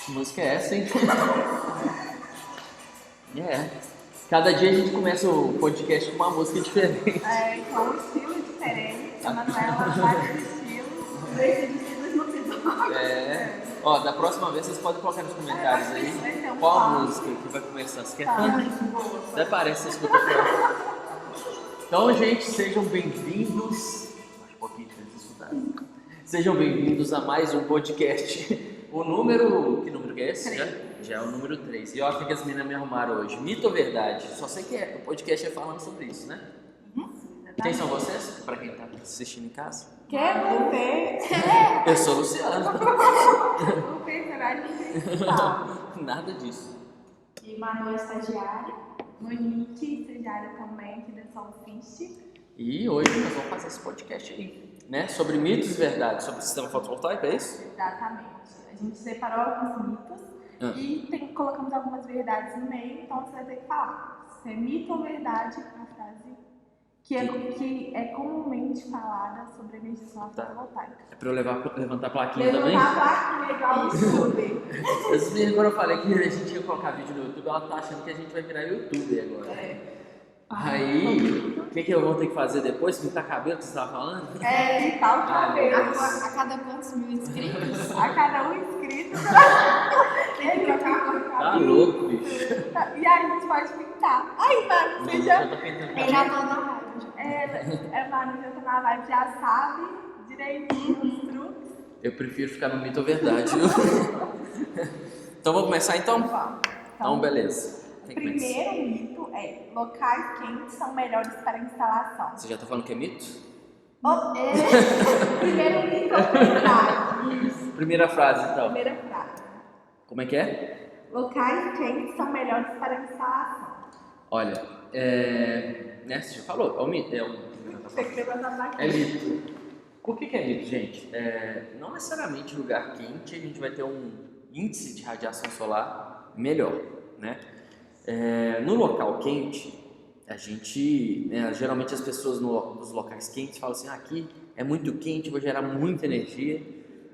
Que música é essa, hein? Cada dia a gente começa o podcast com uma música diferente. Com um estilo diferente. A Manuela faz o estilo desses no episódio. Ó, da próxima vez vocês podem colocar nos comentários aí qual a música que vai começar. Você quer funk? Até parece que você escuta funk. Então, gente, sejam bem-vindos. Acho um pouquinho diferente de estudar. Sejam bem-vindos a mais um podcast. O número. Que número que é esse? Já é o número 3. E olha o que as meninas me arrumaram hoje. Mito ou verdade? Só sei que o podcast é falando sobre isso, né? Quem são vocês? Pra quem tá assistindo em casa? Quem é você? Eu sou o Luciano. O personagem principal. Nada disso. E Manu é estagiária. Monique, estagiária também aqui da Solfish. E hoje nós vamos fazer esse podcast aí, né? Sobre mitos e verdades, sobre o sistema fotovoltaico, é isso? Exatamente. A gente separou alguns mitos e colocamos algumas verdades no meio, então você vai ter que falar se é mito ou verdade a frase que é comumente falada sobre a energia solar fotovoltaica. É pra eu levantar a plaquinha também? Levantar a plaquinha igual no YouTube. Essa menina, quando eu falei que a gente ia colocar vídeo no YouTube, ela tá achando que a gente vai virar YouTuber agora. Aí, o que eu vou ter que fazer depois? Pintar cabelo que você estava falando? Pintar o cabelo. A cada quantos mil inscritos? A cada um inscrito. Tem que trocar a cor do cabelo. Tá louco, bicho. E aí a gente pode pintar. Ai, Manu, você já... Já tá pintando Eu já tô na raiva. Manu já tá na live, já sabe direitinho os truques. Eu prefiro ficar no mito ou verdade, viu? Então vamos começar então? Então beleza. Primeiro mito é: locais quentes são melhores para instalação. Você já tá falando que é mito? Primeiro mito ou verdade? Isso. Primeira frase então. Primeira frase. Como é que é? Locais quentes são melhores para instalação. Olha, né, você já falou, é um mito. Você escreveu na plaquinha. É mito. Por que é mito, gente? Não necessariamente em lugar quente a gente vai ter um índice de radiação solar melhor, né? No local quente, a gente, geralmente as pessoas nos locais quentes falam assim, aqui é muito quente, vou gerar muita energia,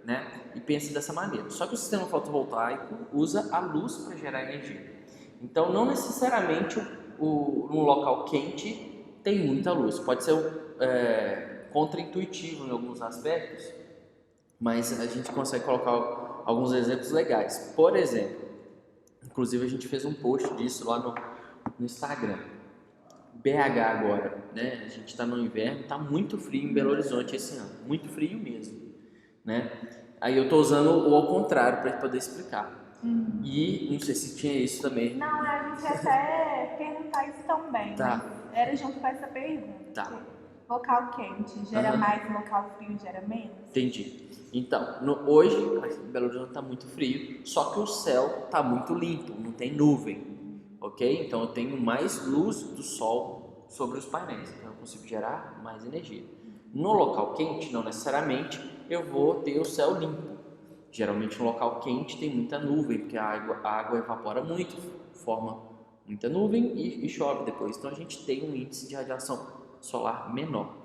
né? E pensa dessa maneira. Só que o sistema fotovoltaico usa a luz para gerar energia. Então, não necessariamente num local quente tem muita luz. Pode ser contraintuitivo em alguns aspectos, mas a gente consegue colocar alguns exemplos legais. Por exemplo, inclusive a gente fez um post disso lá no Instagram. BH agora, né? A gente está no inverno, está muito frio em Belo Horizonte esse ano, muito frio mesmo, né? Aí eu estou usando o ao contrário para poder explicar. E não sei se tinha isso também. Não, a gente até perguntar isso também. Tá. Era junto com essa pergunta. Tá. Local quente gera mais, local frio gera menos? Entendi. Então, hoje, aqui em Belo Horizonte está muito frio, só que o céu está muito limpo, não tem nuvem, ok? Então eu tenho mais luz do sol sobre os painéis, então eu consigo gerar mais energia. No local quente, não necessariamente, eu vou ter o céu limpo. Geralmente no local quente tem muita nuvem, porque a água evapora muito, forma muita nuvem e chove depois. Então a gente tem um índice de radiação solar menor.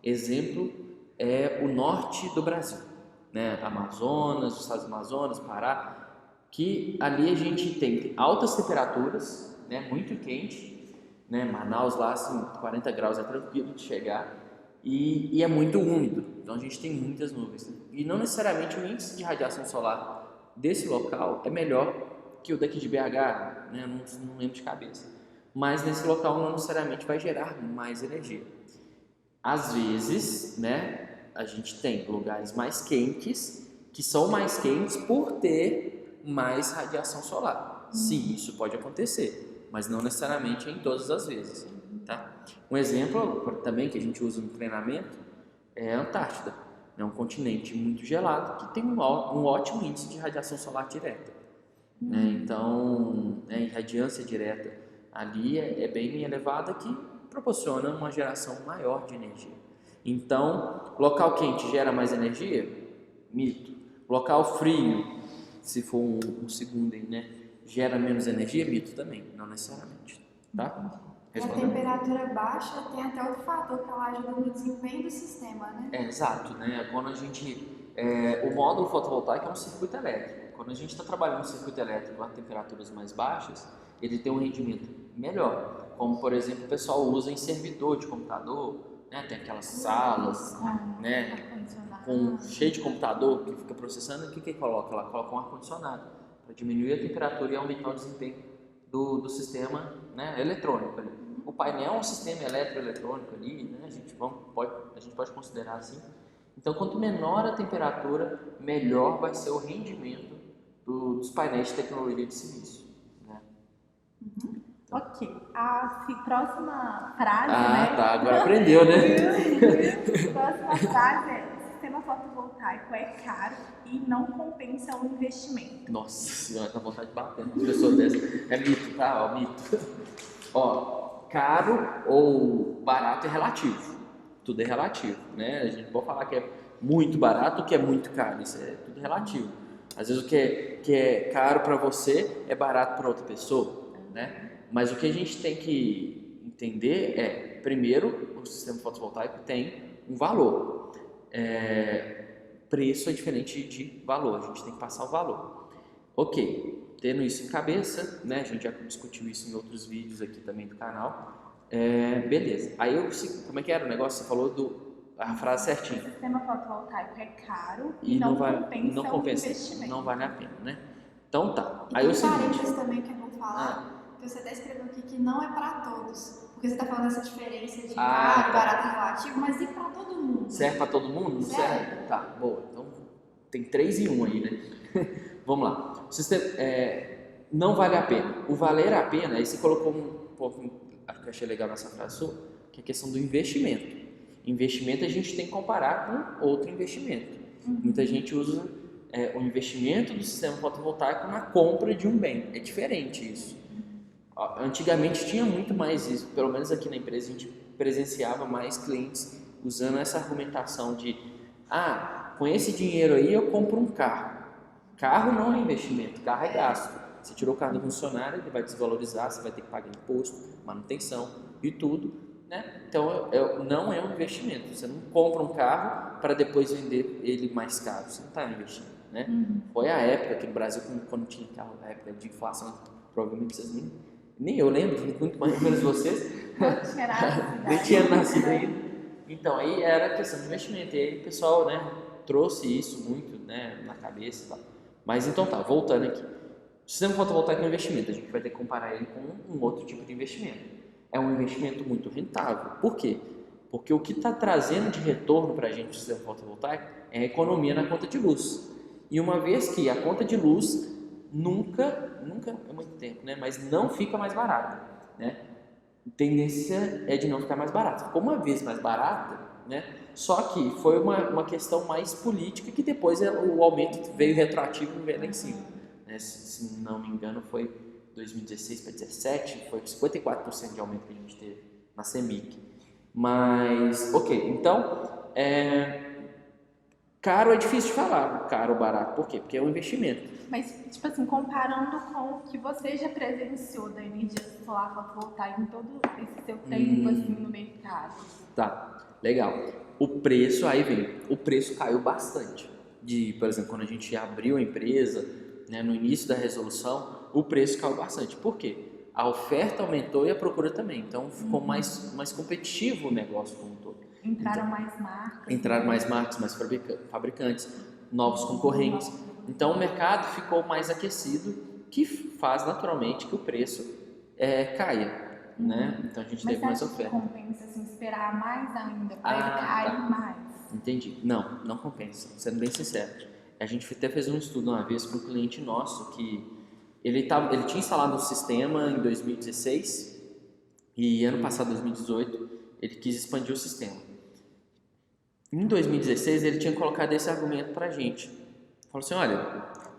Exemplo é o norte do Brasil, né? Amazonas, os estados do Amazonas, Pará, que ali a gente tem altas temperaturas, né? Muito quente, né? Manaus lá, assim, 40 graus é tranquilo de chegar e é muito úmido, então a gente tem muitas nuvens, né? E não necessariamente o índice de radiação solar desse local é melhor que o daqui de BH, né? Não lembro de cabeça, mas nesse local não necessariamente vai gerar mais energia. Às vezes, né, a gente tem lugares mais quentes, que são mais quentes por ter mais radiação solar. Sim, isso pode acontecer, mas não necessariamente em todas as vezes, tá? Um exemplo também que a gente usa no treinamento é a Antártida. É um continente muito gelado que tem um ótimo índice de radiação solar direta. Né? Então, a irradiância direta ali é bem elevada, que proporciona uma geração maior de energia. Então, local quente gera mais energia? Mito. Local frio, se for um segundo aí, né, gera menos energia? Mito também, não necessariamente. Tá? E a temperatura baixa tem até outro fator que ela ajuda no desempenho do sistema, né? Exato, né? Quando a gente... o módulo fotovoltaico é um circuito elétrico. quando a gente está trabalhando no circuito elétrico a temperaturas mais baixas, ele tem um rendimento melhor. Como, por exemplo, o pessoal usa em servidor de computador, né? Tem aquelas salas, né? Cheio de computador que fica processando. O que coloca? Ela coloca um ar-condicionado para diminuir a temperatura e aumentar o desempenho do sistema, né, eletrônico ali. O painel é um sistema eletroeletrônico ali, né? A gente pode considerar assim. Então, quanto menor a temperatura, melhor vai ser o rendimento dos painéis de tecnologia de silício, né? Ok. A próxima frase, Ah, tá. Agora aprendeu, né? Próxima frase é: o sistema fotovoltaico é caro e não compensa o investimento. Nossa senhora, tá vontade de bater uma pessoa dessa. É mito, tá? Ó, mito. Ó, caro ou barato é relativo. Tudo é relativo, né? A gente pode falar que é muito barato ou que é muito caro. Isso é tudo relativo. Às vezes o que é caro para você é barato para outra pessoa, né? Mas o que a gente tem que entender é, primeiro, o sistema fotovoltaico tem um valor. Preço é diferente de valor, a gente tem que passar o valor. Ok, tendo isso em cabeça, né? A gente já discutiu isso em outros vídeos aqui também do canal. Beleza. Aí como é que era o negócio? Você falou a frase certinha. O sistema fotovoltaico é caro E não compensa o investimento. não vale a pena, né? Então tá. E Aí tem o seguinte. parênteses também que eu vou falar, que você até escreveu aqui que não é para todos. Porque você está falando essa diferença de caro, barato e relativo, mas e para todo mundo? Serve para todo mundo? Não serve? Tá, boa. Então tem 3 em 1 aí, né? Vamos lá. O sistema, não vale a pena. O valer a pena, aí você colocou um pouco, acho que eu achei legal nessa frase sua, que é a questão do investimento. Investimento a gente tem que comparar com outro investimento. Muita gente usa o investimento do sistema fotovoltaico na compra de um bem. É diferente isso. Antigamente tinha muito mais isso, pelo menos aqui na empresa a gente presenciava mais clientes usando essa argumentação de com esse dinheiro aí eu compro um carro. Carro não é investimento, carro é gasto. Você tirou o carro do funcionário, ele vai desvalorizar, você vai ter que pagar imposto, manutenção e tudo, né? Então não é um investimento. Você não compra um carro para depois vender ele mais caro, você não está investindo, né? Foi a época que no Brasil, quando tinha carro, a época de inflação, provavelmente vocês nem eu lembro, muito mais ou menos vocês. Nem tinha nascido ainda. Então, aí era questão de investimento. E aí o pessoal, né, trouxe isso muito, né, na cabeça e tal. Mas então tá, voltando aqui. O sistema fotovoltaico é um investimento. A gente vai ter que comparar ele com um outro tipo de investimento. É um investimento muito rentável. Por quê? Porque o que está trazendo de retorno para a gente o sistema fotovoltaico é a economia na conta de luz. E uma vez que a conta de luz nunca é muito tempo, né? Mas não fica mais barata, né? A tendência é de não ficar mais barata. Ficou uma vez mais barata, né? Só que foi uma questão mais política que depois o aumento veio retroativo e veio lá em cima, né? Se não me engano foi 2016 para 2017, foi 54% de aumento que a gente teve na CEMIG. Mas, ok, então caro é difícil de falar, caro ou barato, por quê? Porque é um investimento. Mas, tipo assim, comparando com o que você já presenciou da energia solar fotovoltaica em todo esse seu tempo, assim, no mercado. Tá, legal. O preço, aí vem, o preço caiu bastante. Por exemplo, quando a gente abriu a empresa, né, no início da resolução, o preço caiu bastante. Por quê? A oferta aumentou e a procura também. Então, ficou mais competitivo o negócio como um todo. Entraram mais marcas. Entraram mais marcas, mais fabricantes, novos concorrentes. Então o mercado ficou mais aquecido, que faz naturalmente que o preço caia, né? Então a gente teve mais oferta. Mas compensa assim, esperar mais ainda para ele cair mais? Entendi. Não compensa, sendo bem sincero. A gente até fez um estudo uma vez com um cliente nosso que ele tinha instalado um sistema em 2016 e ano passado, 2018, ele quis expandir o sistema. Em 2016 ele tinha colocado esse argumento pra gente. Falou assim, olha,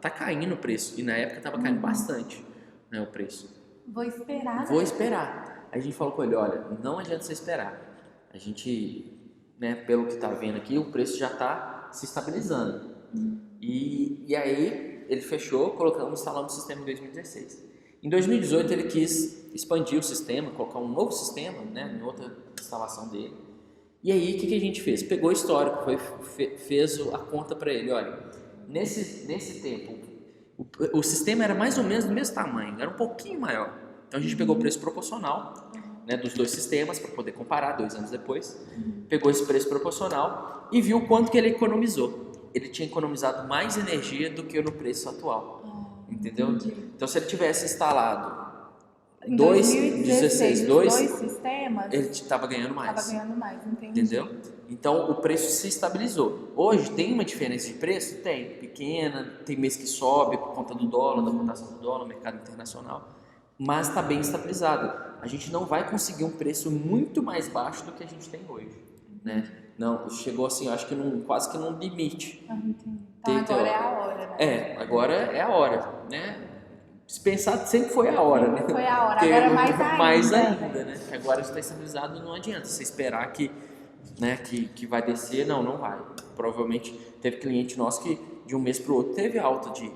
tá caindo o preço. E na época tava caindo bastante, né, o preço. Vou esperar. Vou esperar. Aí a gente falou com ele, olha, não adianta você esperar. A gente, né, pelo que tá vendo aqui, o preço já tá se estabilizando. E aí ele fechou, instalamos o sistema em 2016. Em 2018 ele quis expandir o sistema, colocar um novo sistema, né, em outra instalação dele. E aí o que a gente fez? Pegou o histórico, fez a conta para ele, olha, nesse tempo O sistema era mais ou menos do mesmo tamanho, era um pouquinho maior. Então a gente pegou o preço proporcional, né, dos dois sistemas para poder comparar 2 anos depois. Pegou esse preço proporcional e viu quanto que ele economizou. Ele tinha economizado mais energia do que no preço atual, entendeu? Então se ele tivesse instalado Em 2016, 2016, dois sistemas, ele estava ganhando mais. estava ganhando mais, entendi. Entendeu? Então o preço se estabilizou. Hoje tem uma diferença de preço? Tem, pequena, tem mês que sobe por conta do dólar, da cotação do dólar, mercado internacional, mas está bem estabilizado. A gente não vai conseguir um preço muito mais baixo do que a gente tem hoje, né? Não, chegou assim, acho que quase que num limite. Entendi. Então agora é a hora, né? Agora é a hora, né? Se pensar, sempre foi a hora, né? Foi a hora, Porque agora mais ainda, né? Porque agora está estabilizado, não adianta você esperar que, né, que vai descer, não vai. Provavelmente teve cliente nosso que de um mês para o outro teve alta de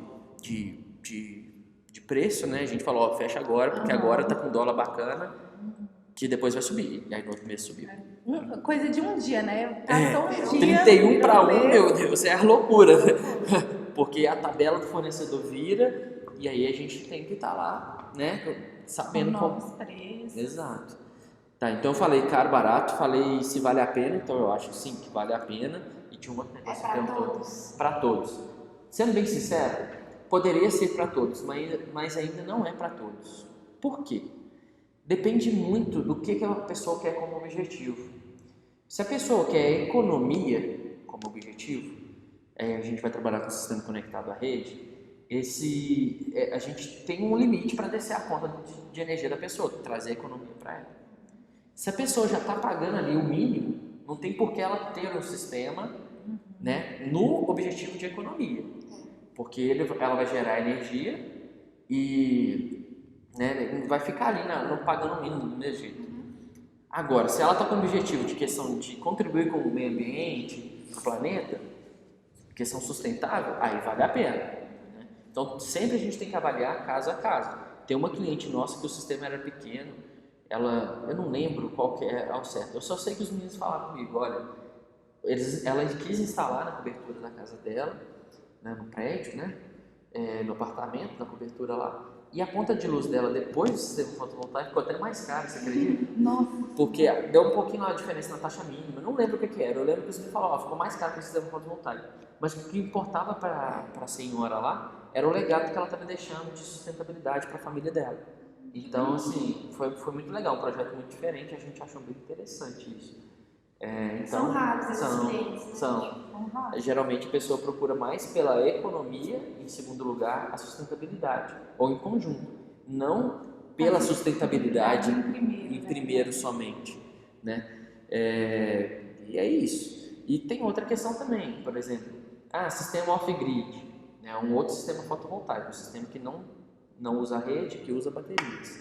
preço, né? A gente falou, ó, fecha agora, porque agora tá com dólar bacana, que depois vai subir. E aí no outro mês subiu. Coisa de um dia, né? Passou um dia. 31 para 1, mês. meu Deus, é a loucura, né? Porque a tabela do fornecedor vira. E aí a gente tem que estar lá, né, sabendo novos preços. Exato. Tá, então eu falei caro, barato, falei se vale a pena, então eu acho sim que vale a pena. E tinha uma negócio para todos. Para todos. Sendo bem sincero, poderia ser para todos, mas ainda não é para todos. Por quê? Depende muito do que a pessoa quer como objetivo. Se a pessoa quer economia como objetivo, a gente vai trabalhar com o sistema conectado à rede. A gente tem um limite para descer a conta de energia da pessoa, trazer economia para ela. Se a pessoa já está pagando ali o mínimo, não tem por que ela ter um sistema, né, no objetivo de economia, porque ela vai gerar energia e, né, vai ficar ali não pagando o mínimo do mesmo jeito. Agora, se ela está com o objetivo de questão de contribuir com o meio ambiente, com o planeta, questão sustentável, aí vale a pena. Então, sempre a gente tem que avaliar caso a caso. Tem uma cliente nossa que o sistema era pequeno, eu não lembro qual que é ao certo, eu só sei que os meninos falaram comigo, olha, ela quis instalar na cobertura da casa dela, né, no prédio, né, no apartamento, na cobertura lá, e a conta de luz dela, depois do sistema fotovoltaico, ficou até mais cara, você acredita? Nossa. Porque deu um pouquinho a diferença na taxa mínima, eu não lembro o que era, eu lembro que os meninos falaram, ficou mais caro que o sistema fotovoltaico, mas o que importava para a senhora lá, era o legado que ela estava deixando de sustentabilidade para a família dela. Então, assim, foi muito legal, um projeto muito diferente, a gente achou bem interessante isso. Então, são raros esses clientes. São. Geralmente a pessoa procura mais pela economia, em segundo lugar, a sustentabilidade, ou em conjunto, não pela sustentabilidade em primeiro somente, né? E é isso. E tem outra questão também, por exemplo, sistema off-grid. É um outro sistema fotovoltaico, um sistema que não usa rede, que usa baterias.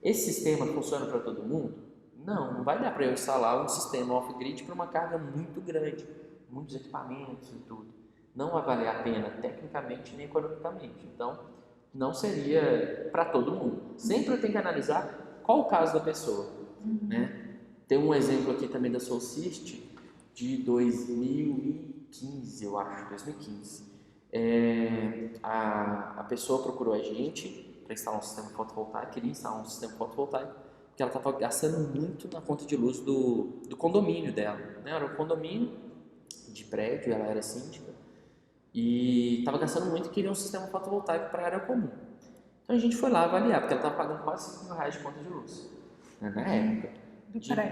Esse sistema funciona para todo mundo? Não vai dar para eu instalar um sistema off-grid para uma carga muito grande, muitos equipamentos e tudo. Não vai valer a pena tecnicamente nem economicamente. Então, não seria para todo mundo. Sempre eu tenho que analisar qual o caso da pessoa. Né? Tem um exemplo aqui também da Solcist de 2015, eu acho, 2015. A pessoa procurou a gente para instalar um sistema fotovoltaico, queria instalar um sistema fotovoltaico, porque ela estava gastando muito na conta de luz do condomínio dela, né? Era um condomínio de prédio, ela era síndica, e estava gastando muito e queria um sistema fotovoltaico para a área comum. Então a gente foi lá avaliar, porque ela estava pagando quase R$5.000 de conta de luz, né? Na época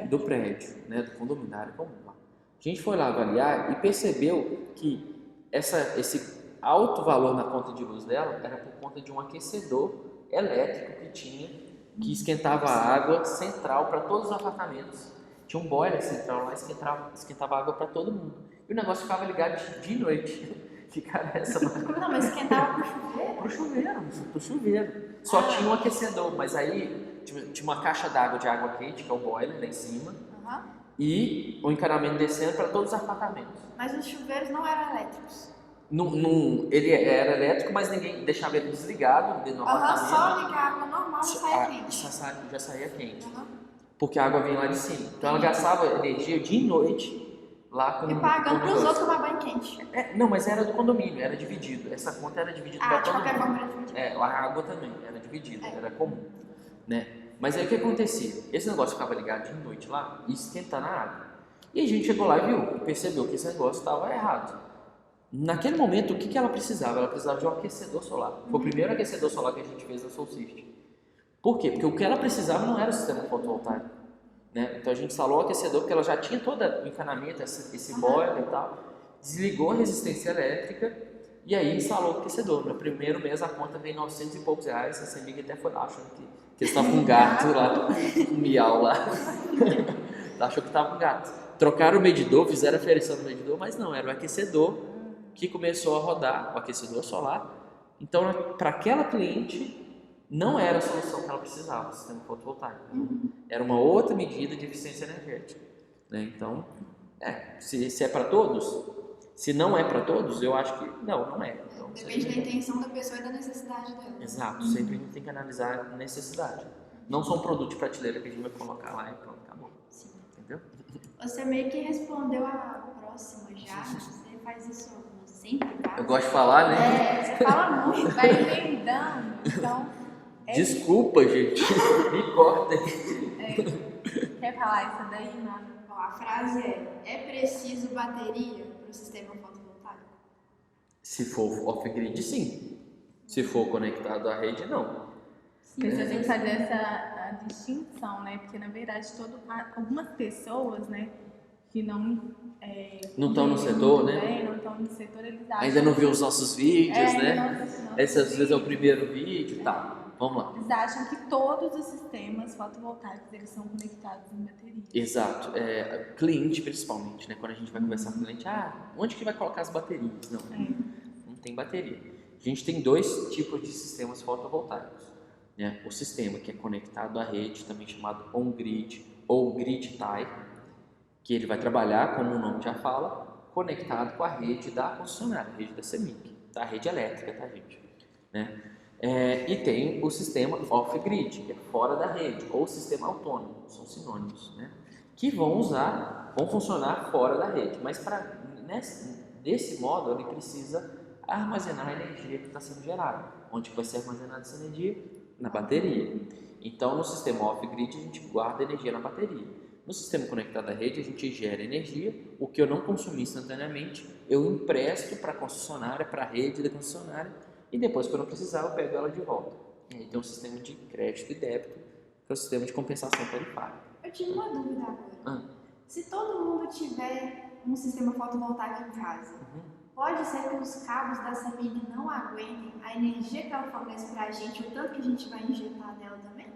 do prédio, né? Do condomínio, da área comum. A gente foi lá avaliar e percebeu que esse alto valor na conta de luz dela era por conta de um aquecedor elétrico que tinha, que esquentava a água central para todos os apartamentos. Tinha um boiler central lá, esquentava água para todo mundo. E o negócio ficava ligado de noite. Ficava essa. Não, mas esquentava pro chuveiro? Pro chuveiro. Só tinha um aquecedor, mas aí tinha uma caixa d'água de água quente, que é o boiler lá em cima, e o encanamento descendo para todos os apartamentos. Mas os chuveiros não eram elétricos? Ele era elétrico, mas ninguém deixava ele desligado no apartamento. Só ligar a água normal e saia quente. Já saía quente. Porque a água vinha lá de cima. Então ela gastava energia de noite lá com E pagando com pros negócio. outros tomar banho quente. Não, mas era do condomínio, era dividido. Essa conta era dividida para De todo qualquer mundo. forma era dividido. A água também era dividida, era comum, né? Mas aí o que acontecia? Esse negócio ficava ligado de noite lá e esquentando a água. E a gente chegou lá e viu, percebeu que esse negócio estava errado. Naquele momento, o que ela precisava? Ela precisava de um aquecedor solar. Foi o primeiro aquecedor solar que a gente fez na Solsist. Por quê? Porque o que ela precisava não era o sistema fotovoltaico, né? Então a gente instalou o aquecedor porque ela já tinha todo o encanamento, esse boiler e tal. Desligou a resistência elétrica e aí instalou o aquecedor. No primeiro mês a conta veio 900 e poucos reais. Essa amiga até foi lá achando que eles estavam com um gato lá, um miau lá. Achou que estava com um gato. Trocaram o medidor, fizeram a aferição do medidor, mas não, era o aquecedor que começou a rodar, o aquecedor solar. Então, para aquela cliente, não era a solução que ela precisava, o sistema fotovoltaico. Era uma outra medida de eficiência energética, né? Então, se é para todos, se não é para todos, eu acho que não é. Então, Depende da intenção da pessoa e da necessidade dela. Exato, sempre a gente tem que analisar a necessidade. Não são produtos de prateleira que a gente vai colocar lá e pronto, acabou. Sim. Entendeu? Você meio que respondeu a próxima já, você faz isso sempre, tá? Eu gosto de falar, né? Você fala muito. Vai emendando, então... Desculpa, gente. Me cortem. Quer falar isso daí, Nana? Bom, a frase é preciso bateria para o sistema fotovoltaico? Se for off-grid, sim. Se for conectado à rede, não. Sim, você tem que fazer essa distinção, né? Porque, na verdade, algumas pessoas, né, que não estão no setor, né? bem, não estão no setor, eles acham... Ainda não viu os nossos vídeos, né? Não, Esse às vezes é o primeiro vídeo, tá? Vamos lá. eles acham que todos os sistemas fotovoltaicos, eles são conectados em bateria. Exato. Cliente, principalmente, né? Quando a gente vai conversar com o cliente, onde que vai colocar as baterias? Não tem bateria. A gente tem dois tipos de sistemas fotovoltaicos, né? O sistema que é conectado à rede, também chamado on-grid ou grid-tie, que ele vai trabalhar, como o nome já fala, conectado com a rede da concessionária, a rede da CEMIG, a rede elétrica, tá, gente? Né? E tem o sistema off-grid, que é fora da rede, ou sistema autônomo, são sinônimos, né? Que vão funcionar fora da rede, mas desse modo ele precisa armazenar a energia que está sendo gerada. Onde vai ser armazenada essa energia? Na bateria. Então, no sistema off-grid, a gente guarda energia na bateria. No sistema conectado à rede, a gente gera energia, o que eu não consumi instantaneamente, eu empresto para a concessionária, para a rede da concessionária, e depois, quando eu precisar, eu pego ela de volta. E aí tem um sistema de crédito e débito, que é o sistema de compensação tarifária. Eu tive uma dúvida agora. Se todo mundo tiver um sistema fotovoltaico em casa, pode ser que os cabos da CEMIG não aguentem a energia que ela fornece para a gente, o tanto que a gente vai injetar nela também?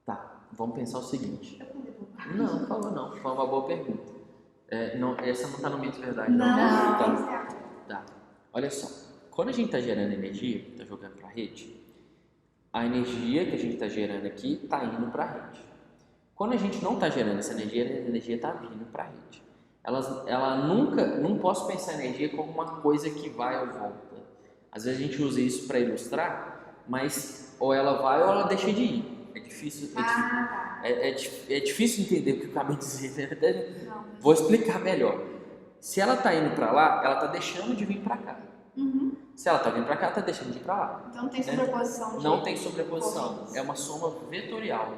Tá, vamos pensar o seguinte. Eu falei, Não, falou não, foi uma boa pergunta. Essa não está no mito verdade, não. Tá. Olha só, quando a gente está gerando energia, está jogando para a rede, a energia que a gente está gerando aqui está indo para a rede. Quando a gente não está gerando essa energia, a energia está vindo para a rede. Ela nunca, não posso pensar a energia como uma coisa que vai ou volta. Às vezes a gente usa isso para ilustrar, mas ou ela vai ou ela deixa de ir. É difícil, é difícil entender o que eu acabei de dizer, né? Vou explicar melhor. Se ela está indo para lá, ela está deixando de vir para cá. Se ela está vindo para cá, está deixando de ir para lá. Então não tem sobreposição. Não tem sobreposição. É uma soma vetorial,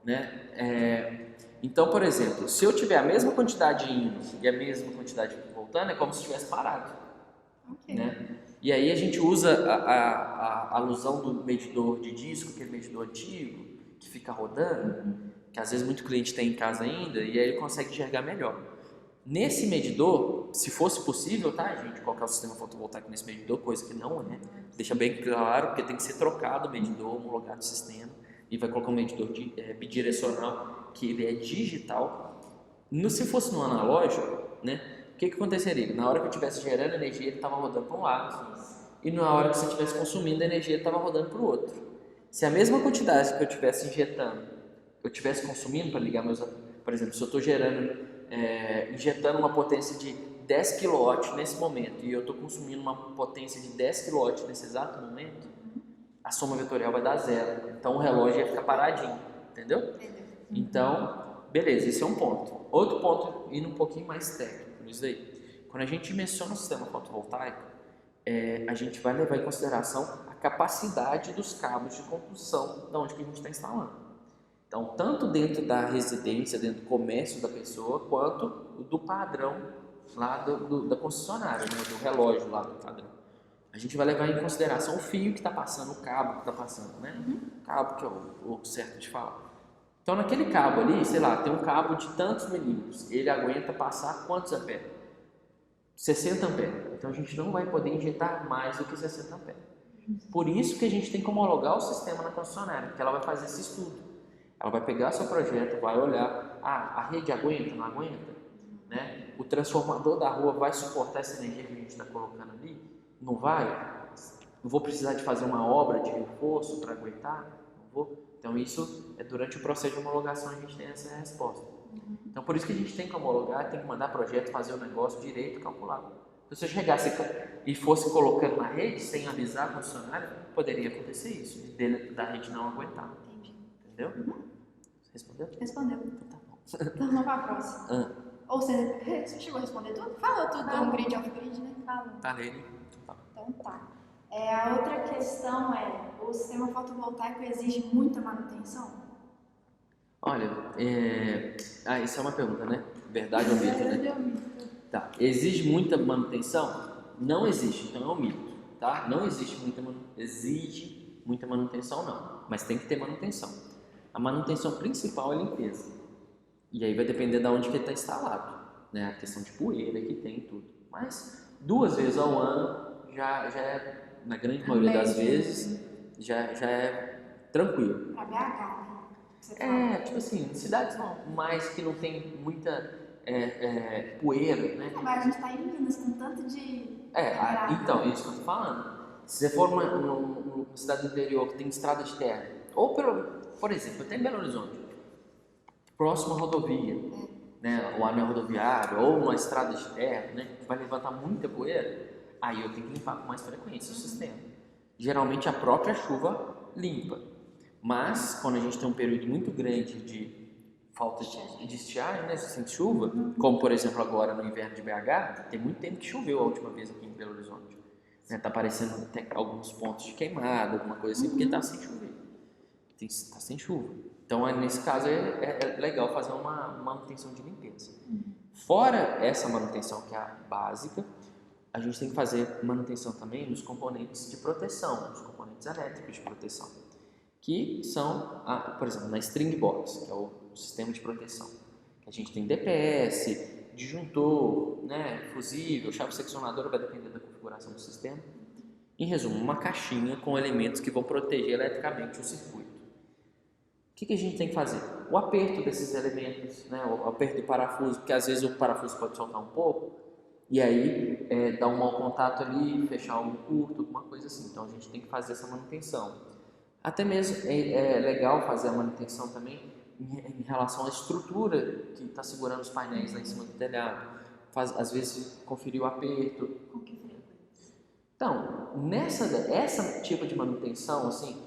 né? Então, por exemplo, se eu tiver a mesma quantidade indo e a mesma quantidade voltando, é como se estivesse parado. Né? E aí a gente usa a alusão do medidor de disco, aquele medidor antigo, que fica rodando, que às vezes muito cliente tem em casa ainda, e aí ele consegue enxergar melhor. Nesse medidor, se fosse possível, tá, gente, colocar o sistema fotovoltaico nesse medidor, coisa que não é, deixa bem claro, porque tem que ser trocado o medidor, homologado o sistema, e vai colocar um medidor bidirecional, que ele é digital. Se fosse no analógico, né, o que aconteceria? Na hora que eu estivesse gerando energia, ele estava rodando para um lado, e na hora que você estivesse consumindo energia, ele estava rodando para o outro. Se a mesma quantidade que eu estivesse injetando, eu estivesse consumindo para ligar meus... Por exemplo, se eu estou injetando uma potência de 10 kW nesse momento, e eu estou consumindo uma potência de 10 kW nesse exato momento, a soma vetorial vai dar zero. Então o relógio ia ficar paradinho, entendeu? Então, beleza, esse é um ponto. Outro ponto, indo um pouquinho mais técnico nisso daí. Quando a gente menciona o sistema fotovoltaico, a gente vai levar em consideração a capacidade dos cabos de condução de onde que a gente está instalando. Então, tanto dentro da residência, dentro do comércio da pessoa, quanto do padrão lá da concessionária, né, do relógio lá do padrão. A gente vai levar em consideração o fio que está passando, o cabo que está passando, né? O cabo que é o certo de falar. Então, naquele cabo ali, sei lá, tem um cabo de tantos milímetros, ele aguenta passar quantos amperes? 60 amperes. Então, a gente não vai poder injetar mais do que 60 amperes. Por isso que a gente tem que homologar o sistema na concessionária, porque ela vai fazer esse estudo. Ela vai pegar seu projeto, vai olhar, a rede aguenta, não aguenta? Né? O transformador da rua vai suportar essa energia que a gente está colocando ali? Não vai? Não vou precisar de fazer uma obra de reforço para aguentar? Não vou? Então isso durante o processo de homologação a gente tem essa resposta. Então por isso que a gente tem que homologar, tem que mandar projeto, fazer o negócio direito, calculado. Então, se eu chegasse e fosse colocando na rede sem avisar o funcionário, poderia acontecer isso, da rede não aguentar. Entendi. Entendeu? Respondeu? Respondeu. Tá bom. Então vamos para a próxima. Ou você chegou a responder tudo? Falou tudo do grid off-grid, né? Falou. Falei. Então tá. A outra questão o sistema fotovoltaico exige muita manutenção? Olha, isso é uma pergunta, né? Verdade ou mito, né? Tá. Exige muita manutenção? Não existe, então é um mito, tá? Não existe exige muita manutenção, não. Mas tem que ter manutenção. A manutenção principal é a limpeza. E aí vai depender de onde que ele está instalado, né? A questão de poeira que tem tudo. Mas 2 vezes ao ano já é, na grande maioria das vezes, já é tranquilo. Para BH, né? Tipo assim, cidades mais que não tem muita poeira, né? Mas a gente está em Minas com tanto de... Então, isso que eu tô falando. Se você for numa cidade do interior que tem estrada de terra, ou por exemplo, até em Belo Horizonte, próxima rodovia, né, o anel rodoviário, ou uma estrada de terra, né, que vai levantar muita poeira, aí eu tenho que limpar com mais frequência o sistema. Geralmente a própria chuva limpa, mas quando a gente tem um período muito grande de falta de estiagem, né, sem chuva, como por exemplo agora no inverno de BH, tem muito tempo que choveu a última vez aqui em Belo Horizonte. Né, tá aparecendo até alguns pontos de queimada, alguma coisa assim, porque tá sem chover. Tá sem chuva. Então, nesse caso, é legal fazer uma manutenção de limpeza. Fora essa manutenção que é a básica, a gente tem que fazer manutenção também nos componentes de proteção, nos componentes elétricos de proteção, que são, por exemplo, na string box, que é o sistema de proteção. A gente tem DPS, disjuntor, né, fusível, chave seccionadora, vai depender da configuração do sistema. Em resumo, uma caixinha com elementos que vão proteger eletricamente o circuito. O que a gente tem que fazer? O aperto desses elementos, né? O aperto do parafuso, porque às vezes o parafuso pode soltar um pouco e aí dar um mau contato ali, fechar um curto, alguma coisa assim. Então a gente tem que fazer essa manutenção. Até mesmo é legal fazer a manutenção também em relação à estrutura que está segurando os painéis lá em cima do telhado. Às vezes conferir o aperto. Com que frequência? Então, essa tipo de manutenção, assim,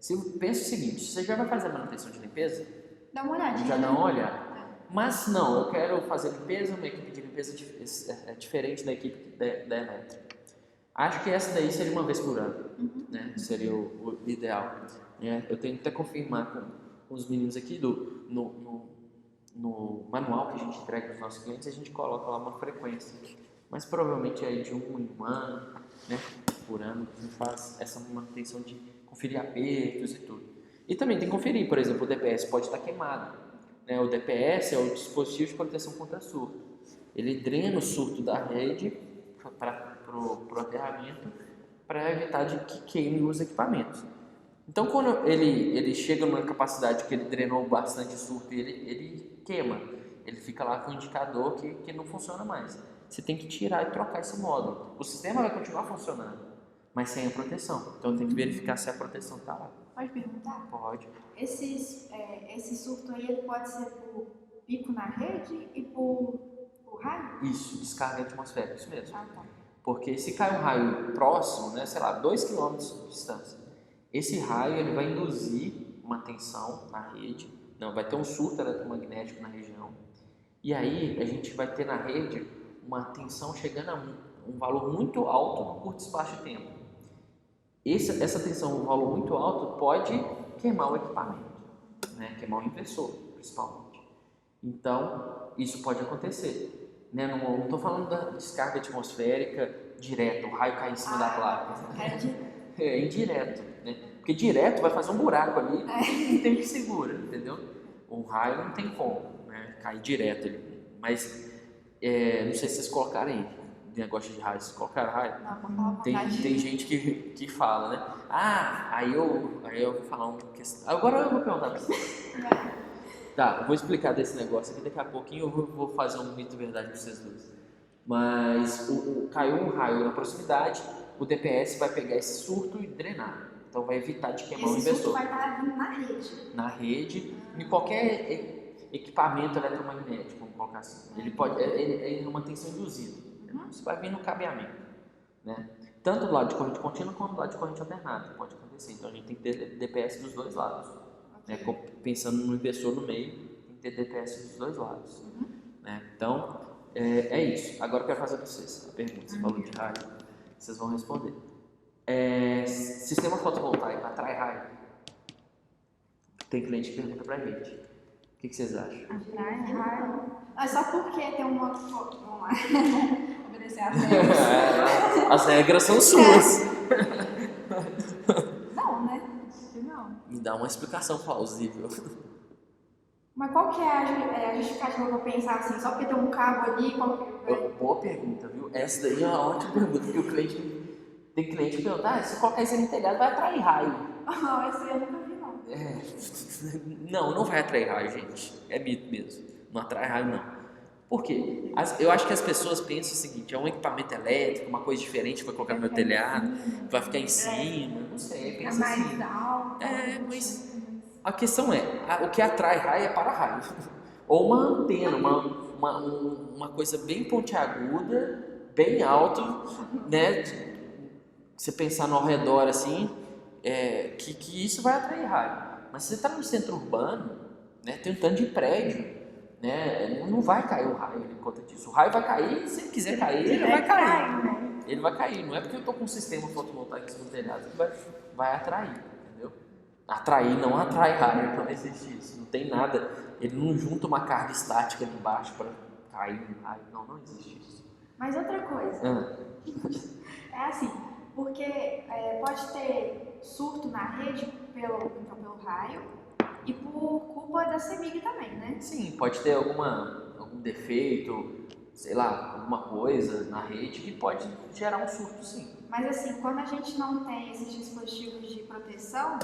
se eu penso o seguinte, você já vai fazer a manutenção de limpeza? Dá uma olhadinha. Já dá uma olhada. Mas não, eu quero fazer limpeza, uma equipe de limpeza diferente da equipe da elétrica. Acho que essa daí seria uma vez por ano, né? Seria o ideal. Eu tenho que até confirmar com os meninos aqui no manual que a gente entrega para os nossos clientes, a gente coloca lá uma frequência. Mas provavelmente aí de 1 em 1 ano, né? Por ano, a gente faz essa manutenção de conferir apertos e tudo. E também tem que conferir, por exemplo, o DPS pode estar queimado. Né? O DPS é o dispositivo de proteção contra surto. Ele drena o surto da rede para o aterramento para evitar de que queime os equipamentos. Então, quando ele chega numa capacidade que ele drenou bastante surto, ele queima. Ele fica lá com o indicador que não funciona mais. Você tem que tirar e trocar esse módulo. O sistema vai continuar funcionando, mas sem a proteção. Então tem que verificar se a proteção está lá. Pode perguntar? Pode. Esse surto aí ele pode ser por pico na rede e por raio? Isso, descarga atmosférica, isso mesmo. Ah, tá. Porque se cai um raio próximo, né, sei lá, 2 km de distância, esse raio ele vai induzir uma tensão na rede, Não, vai ter um surto eletromagnético na região. E aí a gente vai ter na rede uma tensão chegando a um valor muito alto num curto espaço de tempo. Essa tensão, um valor muito alto, pode queimar o equipamento, né? Queimar o inversor, principalmente. Então, isso pode acontecer. Né? Não estou falando da descarga atmosférica direta, o raio cai em cima da placa. É indireto, né? Porque direto vai fazer um buraco ali e não tem que segura, entendeu? O raio não tem como, né? Cair direto ali. Mas, não sei se vocês colocaram aí negócio de raio, vocês colocaram raio? Não, tem gente que fala, né? Aí eu vou falar uma questão. Agora eu vou perguntar pra vocês. Tá, eu vou explicar desse negócio aqui, daqui a pouquinho eu vou fazer um mito verdade pra vocês dois. Mas caiu um raio na proximidade, o DPS vai pegar esse surto e drenar. Então vai evitar de queimar o inversor. Esse surto vai estar vindo na rede. Na rede, em qualquer equipamento eletromagnético, vamos colocar assim. Ele é uma tensão induzida. Isso vai vir no cabeamento, né? Tanto do lado de corrente contínua quanto do lado de corrente alternada. Pode acontecer. Então a gente tem que ter DPS dos dois lados. Né? Pensando no inversor no meio, tem que ter DPS dos dois lados. Né? Então, é isso. Agora eu quero fazer para vocês a pergunta. Você falou de raio, vocês vão responder. Sistema fotovoltaico atrai raio? Tem cliente que pergunta pra gente. O que vocês acham? Atrai raio. É só porque tem uma... Vamos lá. Obedecer as regras. As regras são suas. Não, né? Não. Me dá uma explicação plausível. Mas qual que é a justificativa pra pensar assim? Só porque tem um cabo ali, Boa pergunta, viu? Essa daí é uma ótima pergunta, porque o cliente... Tem cliente que pergunta, se colocar isso no telhado vai atrair raio. Não, esse eu nunca vi, não. Não vai atrair raio, gente. É mito mesmo. Não atrai raio, não. Por quê? Eu acho que as pessoas pensam o seguinte, é um equipamento elétrico, uma coisa diferente, vai colocar no meu telhado, vai ficar em cima, não sei, pensa mais assim. alto. Mas a questão é, o que atrai raio é para-raio. Ou uma antena, uma coisa bem pontiaguda, bem alto, né? Você pensar no ao redor assim, que isso vai atrair raio. Mas se você está no centro urbano, né, tem um tanto de prédio, né, não vai cair o raio por conta disso. O raio vai cair, se ele quiser cair, ele vai cair. Né? Ele vai cair. Não é porque eu estou com um sistema fotovoltaico no telhado que vai atrair, entendeu? Atrair não atrai raio, não existe isso. Não tem nada. Ele não junta uma carga estática ali embaixo para cair um raio. Não existe isso. Mas outra coisa. É assim. Porque pode ter surto na rede pelo raio e por culpa da CEMIG também, né? Sim, pode ter algum defeito, sei lá, alguma coisa na rede que pode gerar um surto, sim. Mas assim, quando a gente não tem esses dispositivos de proteção,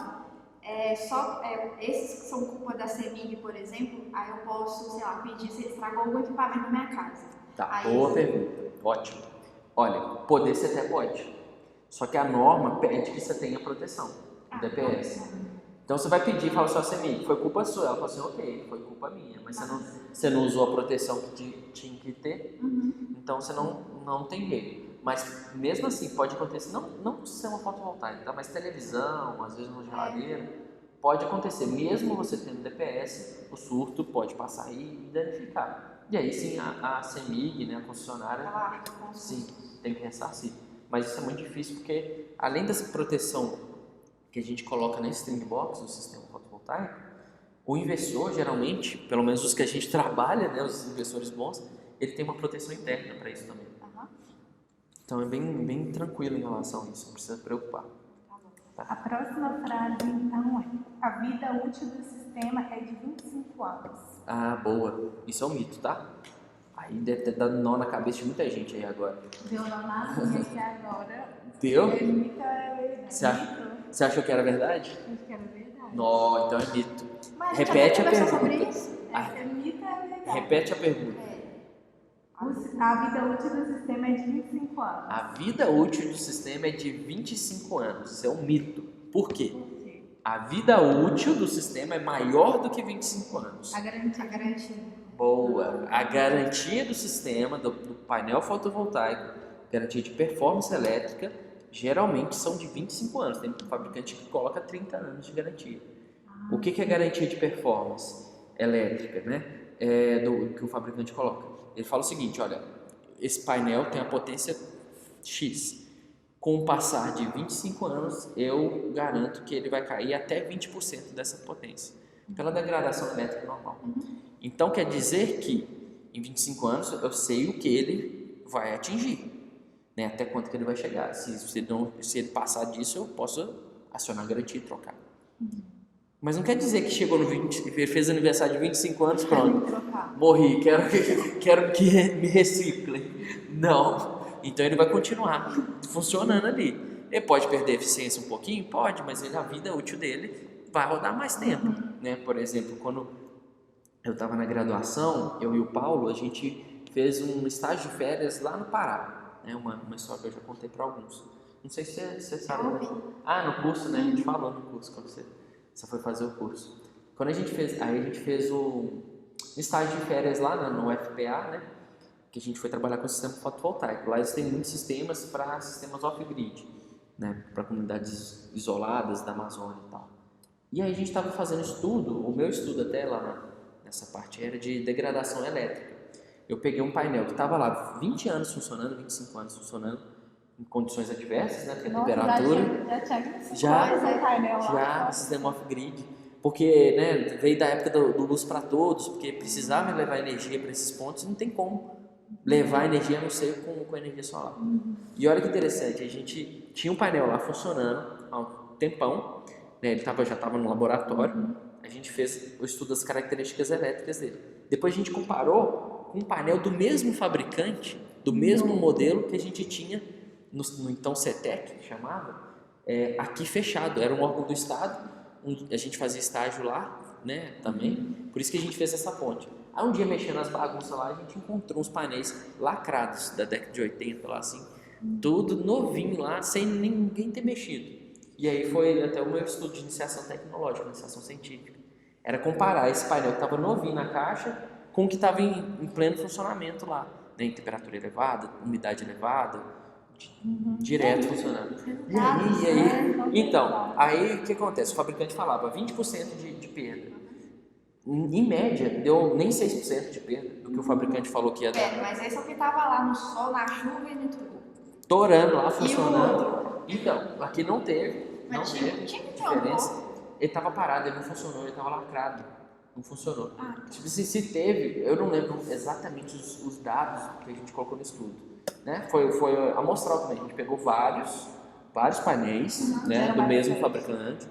esses que são culpa da CEMIG, por exemplo, aí eu posso, sei lá, pedir se estragou algum equipamento na minha casa. Tá, boa pergunta, ótimo. Olha, poder você até pode. Só que a norma pede que você tenha proteção, DPS. Então você vai pedir e fala assim, CEMIG, foi culpa sua. Ela fala assim, ok, foi culpa minha, mas você não usou a proteção que tinha que ter, então você não tem jeito. Mas mesmo assim, pode acontecer, não no sistema fotovoltaico, tá? Mas televisão, às vezes no geladeira, pode acontecer. Mesmo você tendo DPS, o surto pode passar aí e danificar. E aí sim, a CEMIG, né, a concessionária, sim, tem que ressarcir. Mas isso é muito difícil porque, além dessa proteção que a gente coloca na string box, no sistema fotovoltaico, o inversor, geralmente, pelo menos os que a gente trabalha, né, os inversores bons, ele tem uma proteção interna para isso também. Então é bem tranquilo em relação a isso, não precisa se preocupar. Tá. A próxima frase, então, é: a vida útil do sistema é de 25 anos. Boa. Isso é um mito, tá? Aí deve ter dado nó na cabeça de muita gente aí agora. Deu nó na minha aqui agora. Deu? Mito é verdade. Você achou que era verdade? Acho que era verdade. Não, então é mito. Mas repete a pergunta. Sobre isso? Mito é verdade. Repete a pergunta. A vida útil do sistema é de 25 anos. A vida útil do sistema é de 25 anos. Isso é um mito. Por quê? A vida útil do sistema é maior do que 25 anos. A garantia. Boa. A garantia do sistema, do painel fotovoltaico, garantia de performance elétrica, geralmente são de 25 anos. Tem fabricante que coloca 30 anos de garantia. O que é garantia de performance? elétrica, né? Que o fabricante coloca. Ele fala o seguinte, olha, esse painel tem a potência X. Com o passar de 25 anos, eu garanto que ele vai cair até 20% dessa potência, pela degradação elétrica normal. Então, quer dizer que em 25 anos eu sei o que ele vai atingir, né? Até quanto que ele vai chegar. Se ele passar disso, eu posso acionar a garantia e trocar. Mas não quer dizer que chegou no 20, fez aniversário de 25 anos, pronto, morri, quero que me reciclem. Não. Então ele vai continuar funcionando ali. Ele pode perder eficiência um pouquinho? Pode, mas a vida útil dele vai rodar mais tempo, né? Por exemplo, quando eu estava na graduação, eu e o Paulo, a gente fez um estágio de férias lá no Pará, né? Uma história que eu já contei para alguns. Não sei se você sabe. No curso, né? A gente falou no curso quando você foi fazer o curso. Quando a gente fez o estágio de férias lá no UFPA, né? Que a gente foi trabalhar com o sistema fotovoltaico. Lá eles têm muitos sistemas para sistemas off-grid, né? Para comunidades isoladas da Amazônia e tal. E aí a gente estava fazendo estudo, o meu estudo até lá nessa parte era de degradação elétrica. Eu peguei um painel que estava lá 20 anos funcionando, 25 anos funcionando, em condições adversas, né? Porque a temperatura... Já sistema off-grid. Porque, né, veio da época do luz para todos, porque precisava levar energia para esses pontos, não tem como levar energia a não ser com energia solar. E olha que interessante, a gente tinha um painel lá funcionando há um tempão, né, ele já estava no laboratório, a gente fez o estudo das características elétricas dele. Depois a gente comparou com um painel do mesmo fabricante, do mesmo modelo que a gente tinha no então CETEC, que chamava, aqui fechado, era um órgão do Estado, a gente fazia estágio lá, né, também, por isso que a gente fez essa ponte. Aí um dia mexendo nas bagunças lá, a gente encontrou uns painéis lacrados da década de 80 lá assim, tudo novinho lá, sem ninguém ter mexido. E aí foi até o meu estudo de iniciação tecnológica, iniciação científica. Era comparar esse painel que estava novinho na caixa com o que estava em pleno funcionamento lá, né, em temperatura elevada, umidade elevada, direto funcionando. E aí, então, aí o que acontece? O fabricante falava 20% de perda. Em média, deu nem 6% de perda do que o fabricante falou que ia dar. Mas esse é o que estava lá no sol, na chuva e no tudo. Torando lá, funcionando. Então, aqui não teve. Mas não teve diferença. Ele estava parado, ele não funcionou, ele estava lacrado. Não funcionou. Tipo, se teve, eu não lembro exatamente os dados que a gente colocou no estudo. Né? Foi amostral também. A gente pegou vários painéis, né, do mesmo fabricante.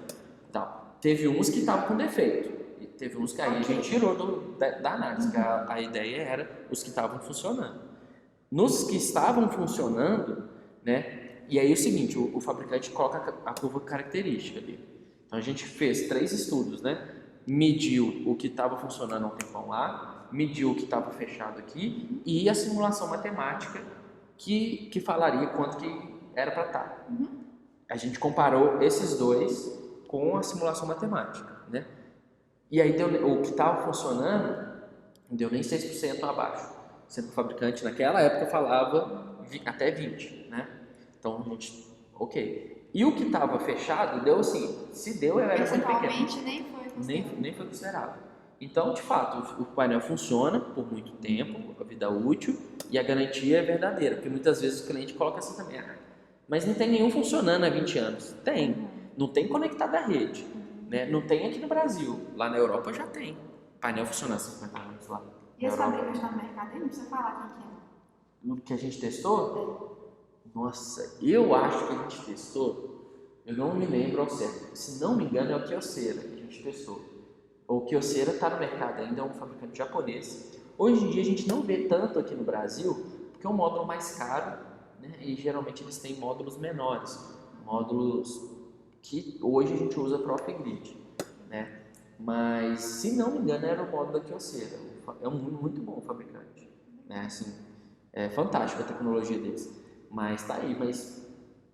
Então, teve uns que estavam com defeito. Teve uns que aí a gente tirou da análise, que a ideia era os que estavam funcionando. Nos que estavam funcionando, né? E aí é o seguinte, o fabricante coloca a curva característica ali. Então a gente fez 3 estudos, né? Mediu o que estava funcionando há um tempão lá, mediu o que estava fechado aqui e a simulação matemática que falaria quanto que era para estar. A gente comparou esses dois com a simulação matemática, né? E aí o que estava funcionando não deu nem 6% abaixo, sendo que o fabricante naquela época falava até 20%, né? Então a gente, ok. E o que estava fechado deu assim, se deu era muito pequeno. Nem foi considerado. Então, de fato, o painel funciona por muito tempo, a vida útil, e a garantia é verdadeira, porque muitas vezes o cliente coloca assim também, mas não tem nenhum funcionando há 20 anos. Tem, não tem conectado à rede. Né? Não tem aqui no Brasil, lá na Europa já tem painel funcionando 50 anos lá. E esse fabricante está no mercado aí? Não precisa falar quem que é. O que a gente testou? Nossa, eu acho que a gente testou, eu não me lembro ao certo, se não me engano é o Kyocera que a gente testou. O Kyocera está no mercado ainda, é um fabricante japonês. Hoje em dia a gente não vê tanto aqui no Brasil, porque é um módulo mais caro, né? E geralmente eles têm módulos menores, módulos que hoje a gente usa para off-grid, né? Mas, se não me engano, era o módulo da Kyocera. É muito bom o fabricante, né? Assim, é fantástico a tecnologia deles. Mas tá aí,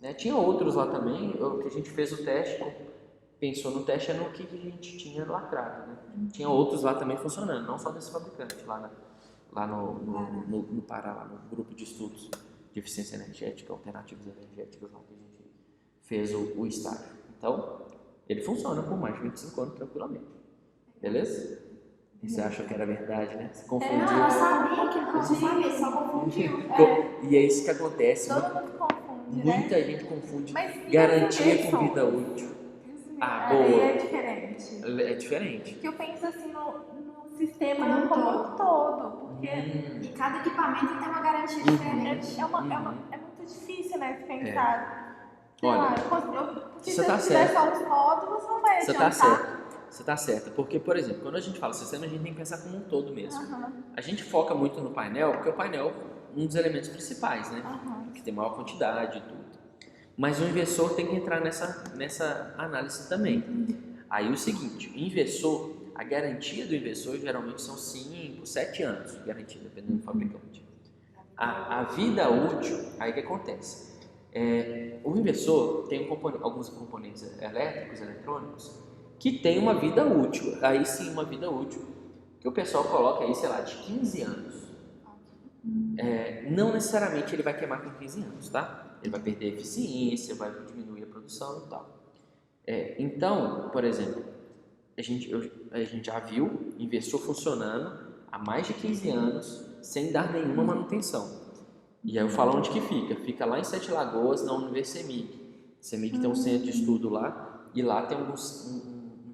né? Tinha outros lá também, o que a gente fez o teste, pensou no teste no que a gente tinha lacrado, né? Tinha outros lá também funcionando, não só desse fabricante, lá no Pará, lá no grupo de estudos de eficiência energética, alternativas energéticas lá que a gente fez o estágio. Então, ele funciona por mais de 25 anos tranquilamente. Beleza? E você achou que era verdade, né? Você Não, confundiu. ela sabia que não sabia, só confundiu. E é isso que acontece. Todo mundo confunde, né? Muita gente confunde Mas e garantia as com vida inversões? útil. Ah, boa. aí é diferente. É diferente. Porque eu penso assim no sistema Como um como um todo. Porque E cada equipamento tem uma garantia diferente. é muito difícil, né, de pensar. Sei Olha, lá, porque você se tá eu tiver certo. só os módulos, não vai Você adiantar. tá certo. Você tá certa. Porque, por exemplo, quando a gente fala sistema, a gente tem que pensar como um todo mesmo. A gente foca muito no painel, porque o painel é um dos elementos principais, né? Que tem maior quantidade e tudo. Mas o inversor tem que entrar nessa análise também. Aí o seguinte, o inversor, a garantia do inversor geralmente são 5, 7 anos, garantia, dependendo do fabricante. A vida útil, aí o que acontece? O inversor tem alguns componentes elétricos, eletrônicos, que tem uma vida útil, aí sim uma vida útil, que o pessoal coloca aí, sei lá, de 15 anos. Não necessariamente ele vai queimar com 15 anos, tá? Ele vai perder eficiência, vai diminuir a produção e tal. Então, por exemplo, a gente já viu inversor funcionando há mais de 15 anos sem dar nenhuma manutenção. E aí eu falo onde que fica. Fica lá em Sete Lagoas, na Universemig. CEMIG tem um centro de estudo lá, e lá tem um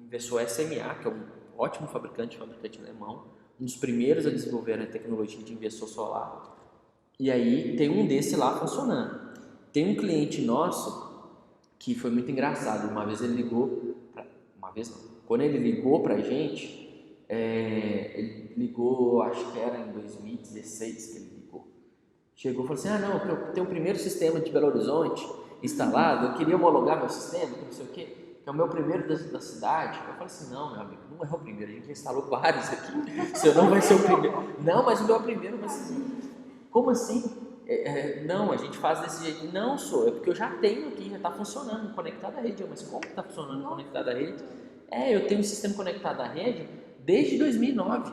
inversor SMA, que é um ótimo fabricante alemão, um dos primeiros a desenvolver a tecnologia de inversor solar. E aí tem um desse lá funcionando. Tem um cliente nosso que foi muito engraçado. Uma vez ele ligou, quando ele ligou pra gente, ele ligou, acho que era em 2016 que ele ligou. Chegou e falou assim, não, eu tenho o primeiro sistema de Belo Horizonte instalado, eu queria homologar meu sistema, que não sei o quê, que é o meu primeiro da cidade. Eu falei assim, não, meu amigo, não é o primeiro, a gente já instalou vários aqui, o seu não vai ser o primeiro. Não, mas o meu primeiro vai ser. Como assim? Não, a gente faz desse jeito. Não, é porque eu já tenho aqui, já está funcionando, conectado à rede. Mas como está funcionando conectado à rede? Eu tenho um sistema conectado à rede desde 2009.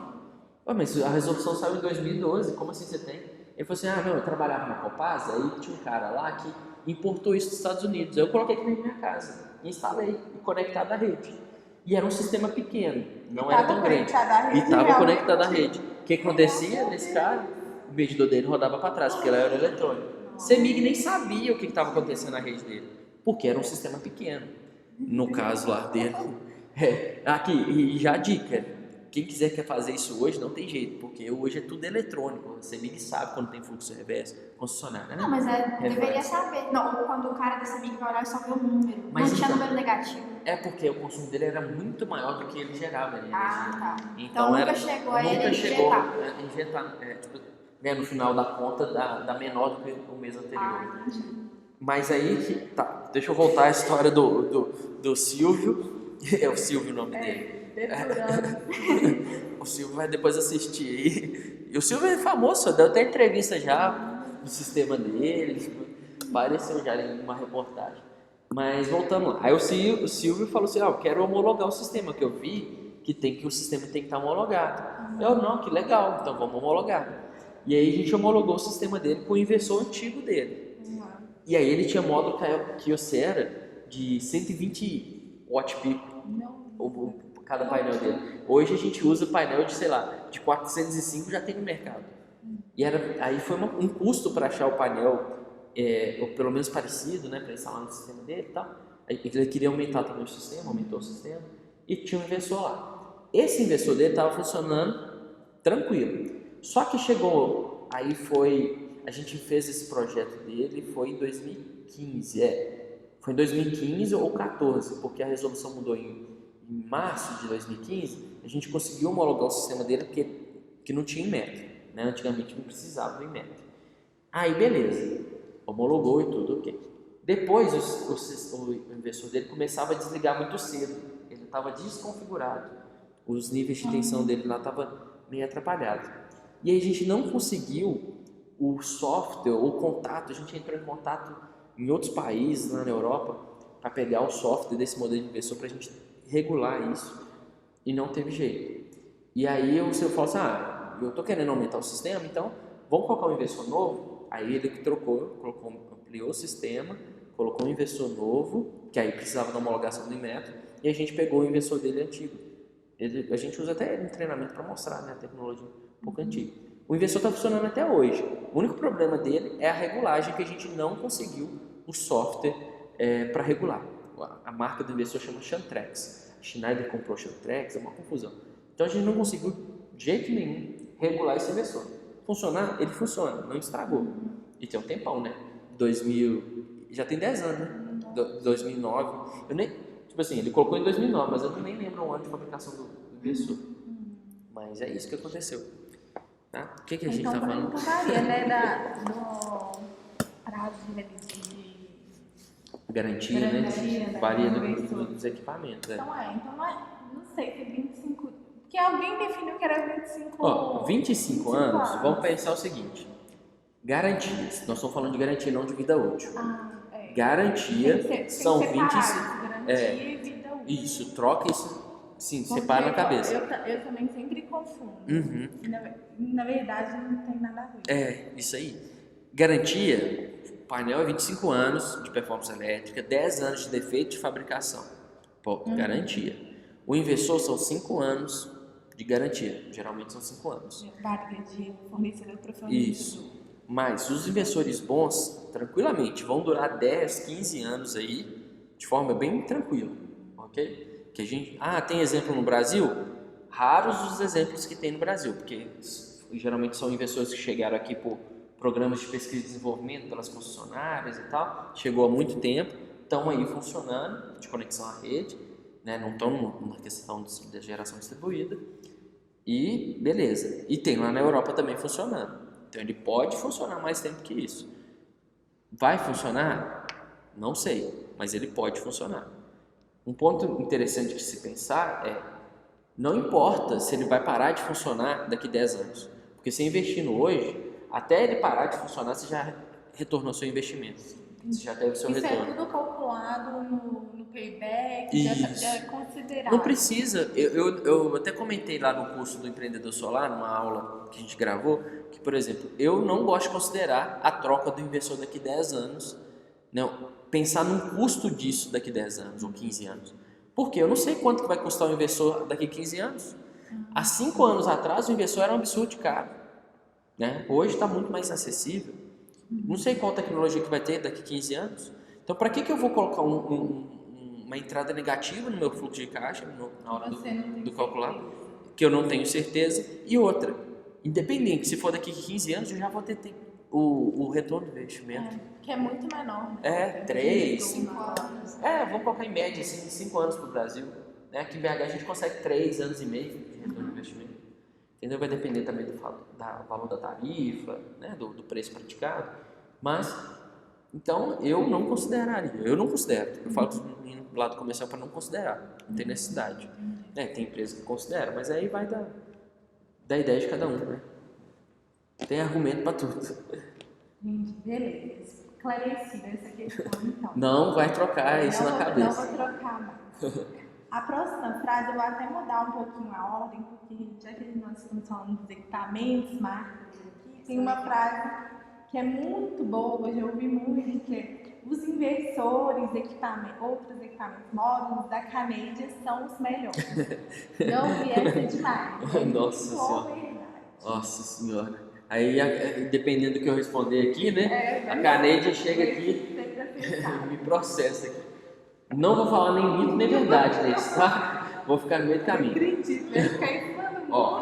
Mas a resolução saiu em 2012, como assim você tem? Ele falou assim, não, eu trabalhava na Copasa, aí tinha um cara lá que importou isso dos Estados Unidos. Aí eu coloquei aqui na minha casa, instalei, conectado à rede. E era um sistema pequeno, não era tão grande. E estava conectado à rede. O que acontecia nesse cara? O medidor dele rodava para trás, porque ela era eletrônico. CEMIG nem sabia o que estava acontecendo na rede dele, porque era um sistema pequeno. No caso lá dele. Aqui, e já a dica, quem quer fazer isso hoje, não tem jeito, porque hoje é tudo eletrônico. O CEMIG sabe quando tem fluxo reverso, concessionária, né? Não, mas deveria saber. Não, quando o cara da CEMIG vai olhar, só vê o número. Mas não tinha número negativo. Porque o consumo dele era muito maior do que ele gerava. Tá. Então nunca chegou a ele injetar. No final da conta, dá menor do que o mês anterior. Entendi. Mas aí, tá, deixa eu voltar à história do Silvio. É o Silvio o nome dele. O Silvio vai depois assistir aí. E o Silvio é famoso, deu até entrevista já no sistema dele, apareceu já em uma reportagem. Mas voltando lá, aí o Silvio falou assim, eu quero homologar o sistema, que eu vi que o sistema tem que estar homologado. Eu, não, que legal, então vamos homologar. E aí a gente homologou o sistema dele com o inversor antigo dele. E aí ele tinha módulo Kyocera de 120 watt-peak, cada painel dele. Hoje a gente usa painel de, sei lá, de 405 já tem no mercado. E aí foi um custo para achar o painel, ou pelo menos parecido, né, para instalar no sistema dele e tal. Ele queria aumentar também o sistema, aumentou o sistema, e tinha um inversor lá. Esse inversor dele estava funcionando tranquilo. Só que chegou, a gente fez esse projeto dele, foi em 2015, foi em 2015 ou 2014, porque a resolução mudou em março de 2015, a gente conseguiu homologar o sistema dele porque não tinha Inmetro, né? Antigamente não precisava do Inmetro. Aí beleza, homologou e tudo, ok. Depois o inversor dele começava a desligar muito cedo, ele estava desconfigurado, os níveis de tensão dele lá estavam meio atrapalhados. E aí a gente não conseguiu o software, o contato, a gente entrou em contato em outros países, lá na Europa, para pegar o software desse modelo de inversor para a gente regular isso, e não teve jeito. E aí o senhor falou assim, eu estou querendo aumentar o sistema, então vamos colocar um inversor novo? Aí ele ampliou o sistema, colocou um inversor novo, que aí precisava da homologação do Inmetro, e a gente pegou o inversor dele antigo. A gente usa até no treinamento para mostrar, né, a tecnologia um pouco antiga. O inversor está funcionando até hoje. O único problema dele é a regulagem, que a gente não conseguiu o software para regular. A marca do inversor chama Chantrex. Schneider comprou Chantrex, é uma confusão. Então a gente não conseguiu de jeito nenhum regular esse inversor. Funcionar? Ele funciona, não estragou. E tem um tempão, né? 2000, já tem 10 anos, né? 2009. Eu nem, tipo assim, ele colocou em 2009, mas eu nem lembro o ano de fabricação do inversor. Mas é isso que aconteceu. Tá? O que a gente está falando? Então varia, né, do prazo de garantia, né? Varia dos equipamentos. Então não sei se 25. Porque alguém definiu que era 25. Ó, 25 anos, vamos pensar o seguinte: garantias. Nós estamos falando de garantia, não de vida útil. Garantia são 25. Garantia e vida útil. Isso, troca isso. Sim, separa na cabeça. Eu também sempre confundo. Na verdade, não tem nada a ver. Isso aí. Garantia, painel é 25 anos de performance elétrica, 10 anos de defeito de fabricação. Garantia. O inversor são 5 anos de garantia. Geralmente são 5 anos. De fornecedor para fornecedor. Isso. Mas os inversores bons, tranquilamente, vão durar 10, 15 anos aí, de forma bem tranquila. Ok? Que a gente, tem exemplo no Brasil? Raros os exemplos que tem no Brasil, porque geralmente são investidores que chegaram aqui por programas de pesquisa e desenvolvimento pelas concessionárias e tal, chegou há muito tempo, estão aí funcionando, de conexão à rede, né? Não estão numa questão de geração distribuída, e beleza. E tem lá na Europa também funcionando, então ele pode funcionar mais tempo que isso. Vai funcionar? Não sei, mas ele pode funcionar. Um ponto interessante de se pensar é, não importa se ele vai parar de funcionar daqui 10 anos, porque se investindo hoje, até ele parar de funcionar, você já retornou seu investimento, você já teve seu retorno. Isso é tudo calculado no payback, já é considerado. Não precisa, eu até comentei lá no curso do Empreendedor Solar, numa aula que a gente gravou, que, por exemplo, eu não gosto de considerar a troca do inversor daqui 10 anos, não, pensar num custo disso daqui 10 anos ou 15 anos. Porque eu não sei quanto que vai custar o inversor daqui 15 anos. Há 5 anos atrás o inversor era um absurdo de caro, né? Hoje está muito mais acessível. Não sei qual tecnologia que vai ter daqui 15 anos. Então, para que eu vou colocar uma entrada negativa no meu fluxo de caixa na hora do calcular? Que eu não tenho certeza. E outra, independente, se for daqui 15 anos, eu já vou ter o retorno do investimento. Que é muito menor. 3, 5 anos. Vamos colocar em média assim, 5 anos para o Brasil. Né? Aqui em BH a gente consegue 3 anos e meio de retorno do investimento. Entendeu? Vai depender também do valor da tarifa, né? do preço praticado. Mas, então, eu não consideraria. Eu não considero. Eu falo do lado comercial para não considerar. Não tem necessidade. Tem empresas que consideram, mas aí vai da ideia de cada um. Né? Tem argumento para tudo. Gente, beleza. Esclarecida essa questão, então. Não vai trocar isso na cabeça. Não vou trocar mais. A próxima frase eu vou até mudar um pouquinho a ordem, porque já que nós estamos falando dos equipamentos, marcas aqui, tem uma frase que é muito boa, eu já ouvi muito, que é: os inversores, outros equipamentos módulos da Canadian são os melhores. Não vi essa demais. Nossa Senhora. Nossa Senhora. Aí, dependendo do que eu responder aqui, né? A Canadian chega aqui e me processa aqui. Não vou falar nem mito nem verdade nesse, tá? Vou ficar no meio do caminho.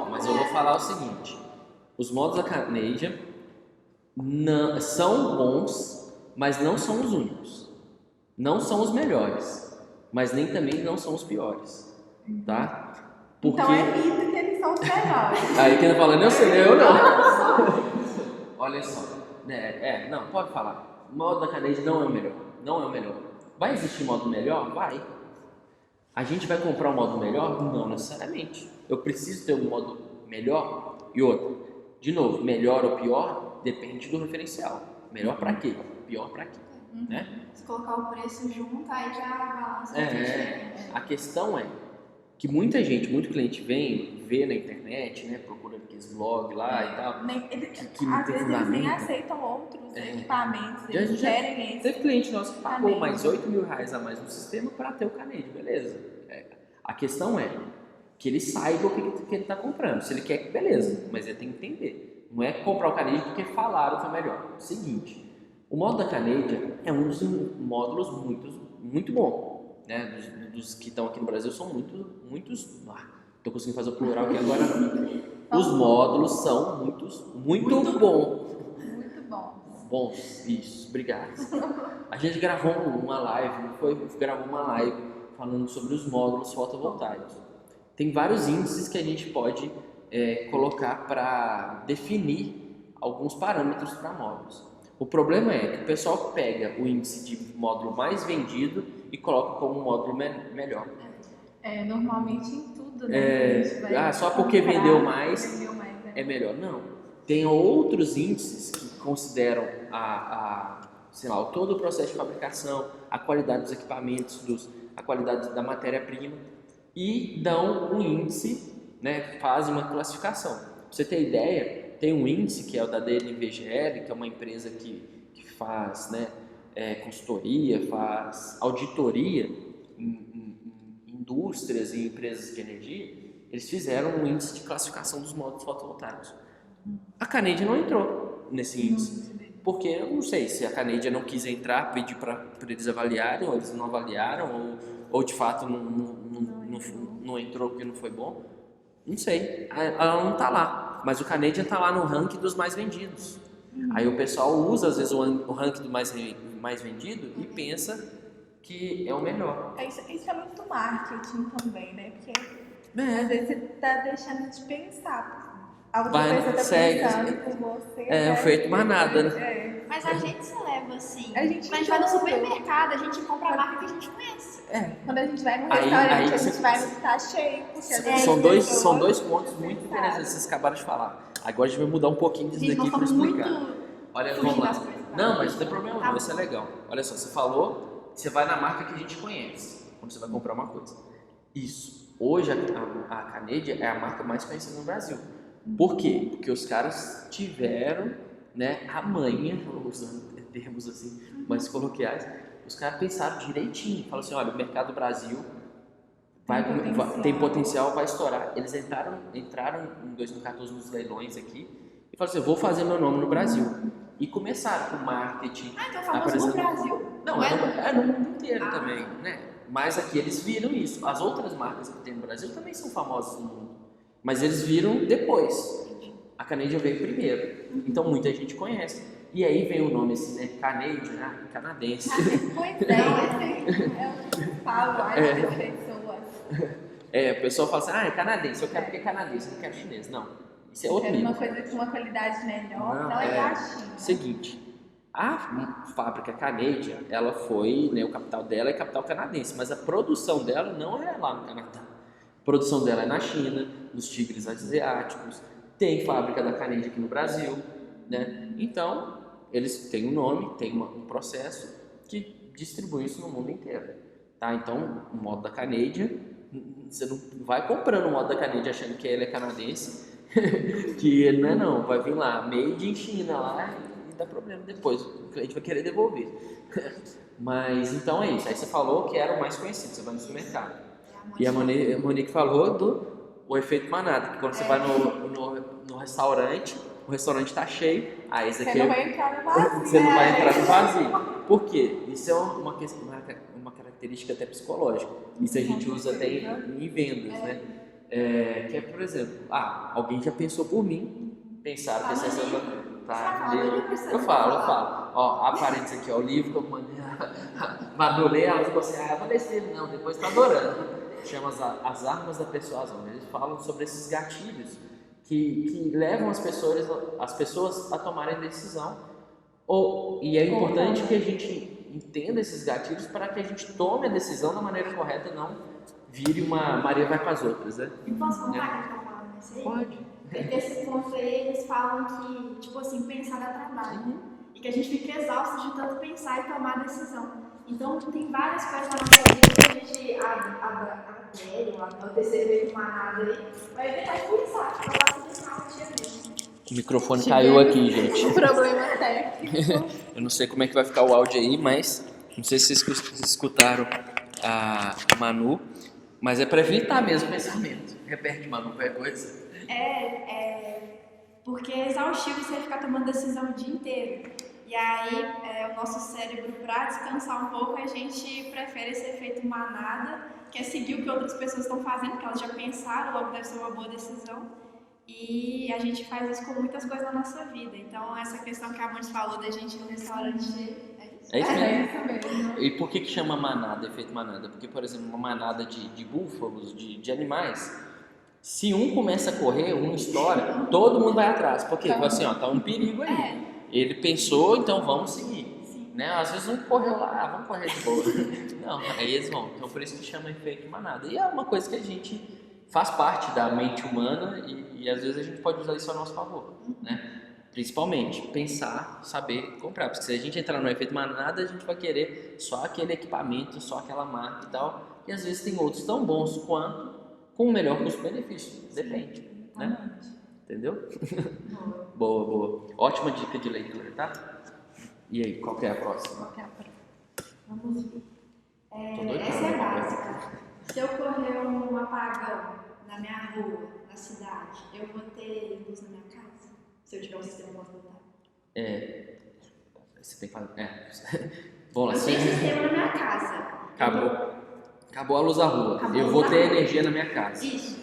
Mas eu vou falar o seguinte: os módulos da Canadian são bons, mas não são os únicos. Não são os melhores, mas nem também não são os piores, tá? Porque... Então é mito que eles são os melhores. Aí quem tá falando, eu sei, eu não. Olha só. Não, pode falar. O módulo da Canadian não é o melhor. Não é o melhor. Vai existir módulo melhor? Vai. A gente vai comprar um módulo melhor? Não necessariamente. Eu preciso ter um módulo melhor e outro. De novo, melhor ou pior depende do referencial. Melhor para quê? Pior para quê? Né? Se colocar o preço junto, aí já balança. A questão é que muita gente, muito cliente vê na internet, né, procurando aqueles blogs lá e tal, que não tem fundamento. Eles nem aceitam outros equipamentos, eles querem esse. Teve cliente nosso que pagou mais R$8.000 a mais no sistema para ter o Canadian, beleza. A questão é, que ele saiba o que ele está comprando. Se ele quer, beleza, mas ele tem que entender. Não é comprar o Canadian porque falaram que é melhor. Seguinte, o módulo da Canadian é um dos módulos muito bom, né? Dos que estão aqui no Brasil são muitos. Estou conseguindo fazer o plural aqui agora. Os módulos são muito bons. Muito bom. Bons, isso, obrigado. A gente gravou uma live, gravou uma live falando sobre os módulos fotovoltaicos. Tem vários índices que a gente pode colocar para definir alguns parâmetros para módulos. O problema é que o pessoal pega o índice de módulo mais vendido e coloca como um módulo melhor. Normalmente em tudo, né? Só porque vendeu mais é melhor. Não. Tem outros índices que consideram todo o processo de fabricação, a qualidade dos equipamentos, a qualidade da matéria-prima e dão um índice, né, fazem uma classificação. Pra você ter ideia, tem um índice que é o da DNVGL, que é uma empresa que faz, né, consultoria, faz auditoria em indústrias e empresas de energia. Eles fizeram um índice de classificação dos módulos fotovoltaicos. A Canadian não entrou nesse índice, porque eu não sei se a Canadian não quis entrar, pedir para eles avaliarem, ou eles não avaliaram, ou de fato não entrou porque não foi bom. Não sei, ela não está lá, mas o Canadian está lá no ranking dos mais vendidos. Aí o pessoal usa às vezes o ranking do mais vendido e pensa que é o melhor. Isso é muito marketing também, né? Porque às vezes você está deixando de pensar. A outra pessoa está pensando com você. Não feito mais nada, né? Mas a gente se leva assim. A gente vai no supermercado, a gente compra a marca que a gente conhece. Quando a gente vai no restaurante, a gente vai no que tá cheio. São dois pontos muito interessantes que vocês acabaram de falar. Agora a gente vai mudar um pouquinho disso daqui para explicar. Olha, vamos lá. Não, mas não tem problema não, isso é legal. Olha só, você falou, você vai na marca que a gente conhece, quando você vai comprar uma coisa. Isso. Hoje a Canadian é a marca mais conhecida no Brasil. Por quê? Porque os caras tiveram, né, a manha, usando termos assim, mais coloquiais, os caras pensaram direitinho, falaram assim, olha, o mercado do Brasil tem potencial, vai estourar. Eles entraram em 2014 nos leilões aqui e falaram assim, eu vou fazer meu nome no Brasil. E começaram com marketing. Então famoso no Brasil? Não, é no mundo inteiro também, né? Mas aqui eles viram isso. As outras marcas que tem no Brasil também são famosas no mundo. Mas eles viram depois. A Canadian veio primeiro. Então muita gente conhece. E aí vem o nome assim, né? Canadian, canadense. Pois é o que falo as pessoas. O pessoal fala assim, é canadense, eu quero porque é canadense, eu não quero chinês. Não, isso é outro nível. Uma coisa com uma qualidade melhor, não é da China. Seguinte, a fábrica Canadian, ela foi, né, o capital dela é capital canadense, mas a produção dela não é lá no Canadá. A produção dela é na China, nos tigres asiáticos, tem fábrica da Canadian aqui no Brasil, né? Então, eles têm um nome, tem um processo que distribui isso no mundo inteiro, tá? Então, o modo da Canadian, você não vai comprando o modo da Canadian achando que ele é canadense, que ele não é não, vai vir lá, made in China lá e dá problema depois, o cliente vai querer devolver. Mas, então é isso, aí você falou que era o mais conhecido, você vai no supermercado. E a Monique falou o efeito manada, que quando você vai no restaurante, o restaurante está cheio, aí esse aqui você não vai entrar no vazio. Você não vai entrar no vazio. Por quê? Isso é uma característica até psicológica. Isso a gente usa até em vendas, né? Que é, por exemplo, alguém já pensou por mim, pensaram, eu falo. Ó, há parentes aqui, ó, o livro que eu mandei, Manu lê, ela ficou assim, eu vou ler esse livro, não, depois tá adorando. Chama As Armas da Persuasão. Eles falam sobre esses gatilhos que levam as pessoas a tomarem decisão. E é importante que a gente entenda esses gatilhos para que a gente tome a decisão da maneira correta e não vire uma Maria vai para as outras, né? E posso contar que a gente tá falando nesse aí? Pode. Nesse ponto aí, eles falam que, tipo assim, pensar dá trabalho. E que a gente fica exausto de tanto pensar e tomar decisão. Então, tem várias coisas na nossa vida que a gente adere, ou terceiro uma nada aí, vai deixar de pensar, pra facilitar o dia mesmo. O microfone caiu aqui, gente. Problema técnico. Eu não sei como é que vai ficar o áudio aí, mas não sei se vocês escutaram a Manu, Mas é para evitar mesmo o pensamento. Repete, Manu, qualquer coisa. Porque é exaustivo você ficar tomando decisão o dia inteiro. E aí, o nosso cérebro, para descansar um pouco, a gente prefere esse efeito manada, que é seguir o que outras pessoas estão fazendo, que elas já pensaram, logo deve ser uma boa decisão. E a gente faz isso com muitas coisas na nossa vida. Então, essa questão que a Amanda falou da gente ir no restaurante, é isso É mesmo. isso mesmo. E por que chama manada, efeito manada? Porque, por exemplo, uma manada de búfalos, de animais, se um começa a correr, um estoura, todo mundo vai atrás. Por quê? Fala assim, ó, tá um perigo aí. Ele pensou, então vamos seguir. Né? Às vezes um correu lá, vamos correr de boa. Não, aí eles vão. Então por isso que chama efeito manada. E é uma coisa que a gente faz parte da mente humana e às vezes a gente pode usar isso a nosso favor, né? Principalmente pensar, saber comprar. Porque se a gente entrar no efeito manada, a gente vai querer só aquele equipamento, só aquela marca e tal. E às vezes tem outros tão bons quanto, com o melhor custo-benefício. Depende, né? Entendeu? Boa. Ótima dica de leitura, tá? E aí, qual que é a próxima? Vamos ver. Tô doido, Essa é né? básica. Se ocorrer um apagão na minha rua, na cidade, eu vou ter luz na minha casa? Se eu tiver um sistema voltado. Você tem que fazer. Vamos lá. Eu tenho sistema na minha casa. Acabou a luz da rua. Acabou Eu a vou luz ter da rua. energia na minha casa. Isso.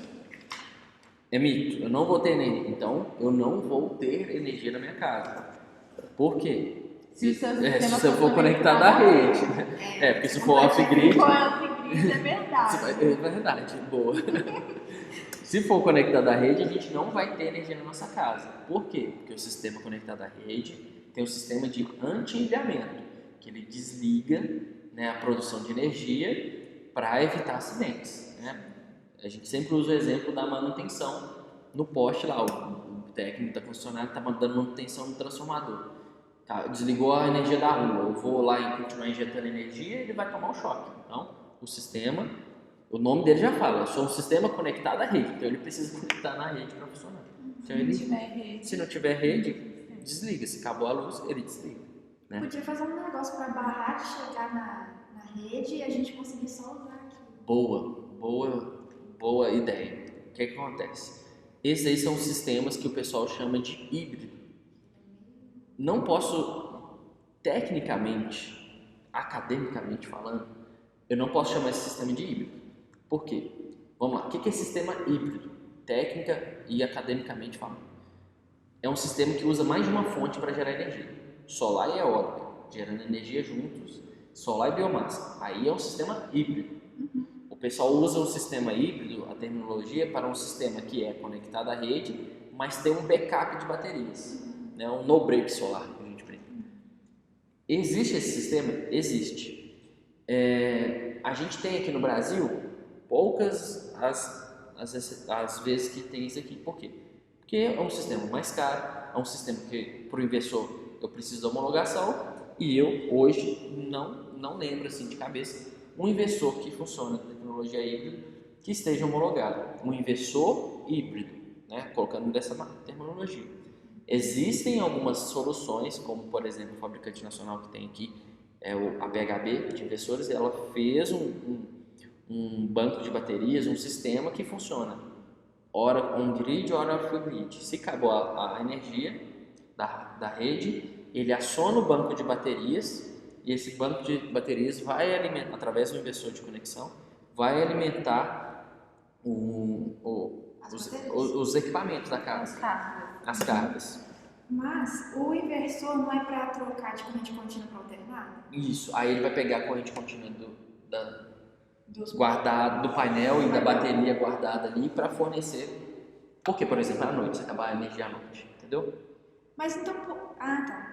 É mito. Eu não vou ter energia. Então, eu não vou ter energia na minha casa. Por quê? Se o seu sistema Se eu for conectado à rede. Porque se for off-grid. Se for off-grid, é verdade. É verdade, boa. Se for conectado à rede, a gente não vai ter energia na nossa casa. Por quê? Porque o sistema conectado à rede tem um sistema de anti-ilhamento, que ele desliga, né, a produção de energia para evitar acidentes. Né? A gente sempre usa o exemplo da manutenção no poste lá. O técnico da concessionária está dando manutenção no transformador. Tá, desligou a energia da rua, eu vou lá e continuar injetando energia, ele vai tomar um choque. Então, o sistema, o nome dele já fala, eu sou um sistema conectado à rede, então ele precisa conectar na rede para funcionar. Então, se não tiver rede, desliga. Se acabou a luz, ele desliga. Né? Podia fazer um negócio para barrar de chegar na rede e a gente conseguir só usar aqui. Boa ideia. O que acontece? Esses aí são sistemas que o pessoal chama de híbrido. Não posso, tecnicamente, academicamente falando, eu não posso chamar esse sistema de híbrido. Por quê? Vamos lá, o que é sistema híbrido? Técnica e academicamente falando. É um sistema que usa mais de uma fonte para gerar energia. Solar e eólica, gerando energia juntos, solar e biomassa. Aí é um sistema híbrido. O pessoal usa o sistema híbrido, a terminologia, para um sistema que é conectado à rede, mas tem um backup de baterias. Né, um no-break solar, que a gente brinca. Existe esse sistema? Existe. A gente tem aqui no Brasil poucas as vezes que tem isso aqui. Por quê? Porque é um sistema mais caro, é um sistema que, para o investidor, eu preciso da homologação e eu, hoje, não lembro assim de cabeça um investidor que funciona com tecnologia híbrida que esteja homologado. Um investidor híbrido, né, colocando dessa terminologia. Existem algumas soluções, como por exemplo o fabricante nacional que tem aqui, a PHB de inversores, ela fez um banco de baterias, um sistema que funciona hora on-grid, hora off-grid. Se acabou a energia da rede, ele aciona o banco de baterias e esse banco de baterias vai alimentar, através do inversor de conexão, vai alimentar os equipamentos da casa. As cargas. Mas o inversor não é para trocar de corrente contínua para alternada? Isso. Aí ele vai pegar a corrente contínua do painel e da bateria guardada ali para fornecer. Porque, por exemplo, à noite, se acabar a energia à noite, entendeu? Mas então... tá.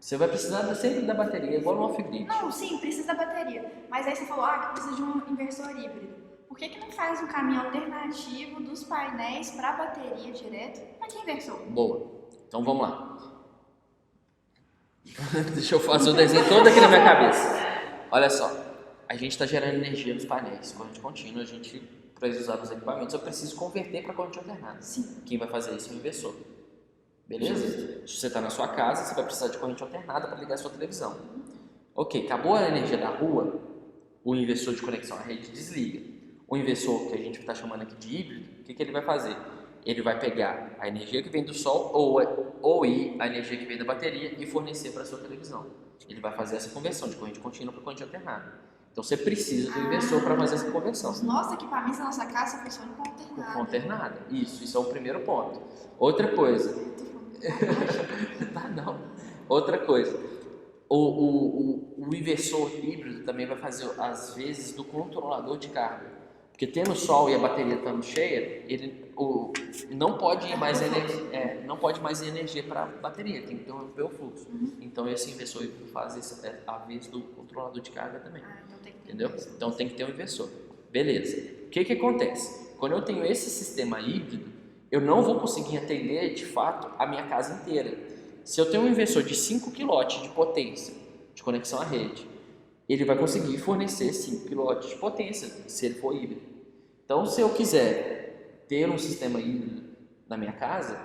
Você vai precisar sempre da bateria, igual no off-grid. Não, sim, precisa da bateria. Mas aí você falou que precisa de um inversor híbrido. Por que não faz um caminho alternativo dos painéis para a bateria direto? Para que inversor? Boa. Então vamos lá. Deixa eu fazer o desenho todo aqui na minha cabeça. Olha só. A gente está gerando energia nos painéis. Corrente contínua, a gente, para usar os equipamentos, eu preciso converter para corrente alternada. Sim. Quem vai fazer isso é o inversor. Beleza? Se você está na sua casa, você vai precisar de corrente alternada para ligar a sua televisão. Ok, acabou a energia da rua, o inversor de conexão à rede desliga. O inversor, que a gente está chamando aqui de híbrido, o que ele vai fazer? Ele vai pegar a energia que vem do sol ou a energia que vem da bateria e fornecer para a sua televisão. Ele vai fazer essa conversão de corrente contínua para corrente alternada. Então você precisa do inversor para fazer essa conversão. Os nossos equipamentos da nossa casa funcionam com alternada. Com alternada. Isso é o primeiro ponto. Outra coisa. Tá, não. Outra coisa. O inversor híbrido também vai fazer, às vezes, do controlador de carga. Porque tendo sol e a bateria estando cheia, ele não pode ir mais não pode mais energia para a bateria, tem que interromper o fluxo. Então esse inversor faz a vez do controlador de carga também. Então tem que ter entendeu? Então tem que ter um inversor. Beleza. O que acontece? Quando eu tenho esse sistema híbrido, eu não vou conseguir atender de fato a minha casa inteira. Se eu tenho um inversor de 5 kW de potência de conexão à rede, ele vai conseguir fornecer 5 kW de potência, se ele for híbrido. Então, se eu quiser ter um sistema híbrido na minha casa,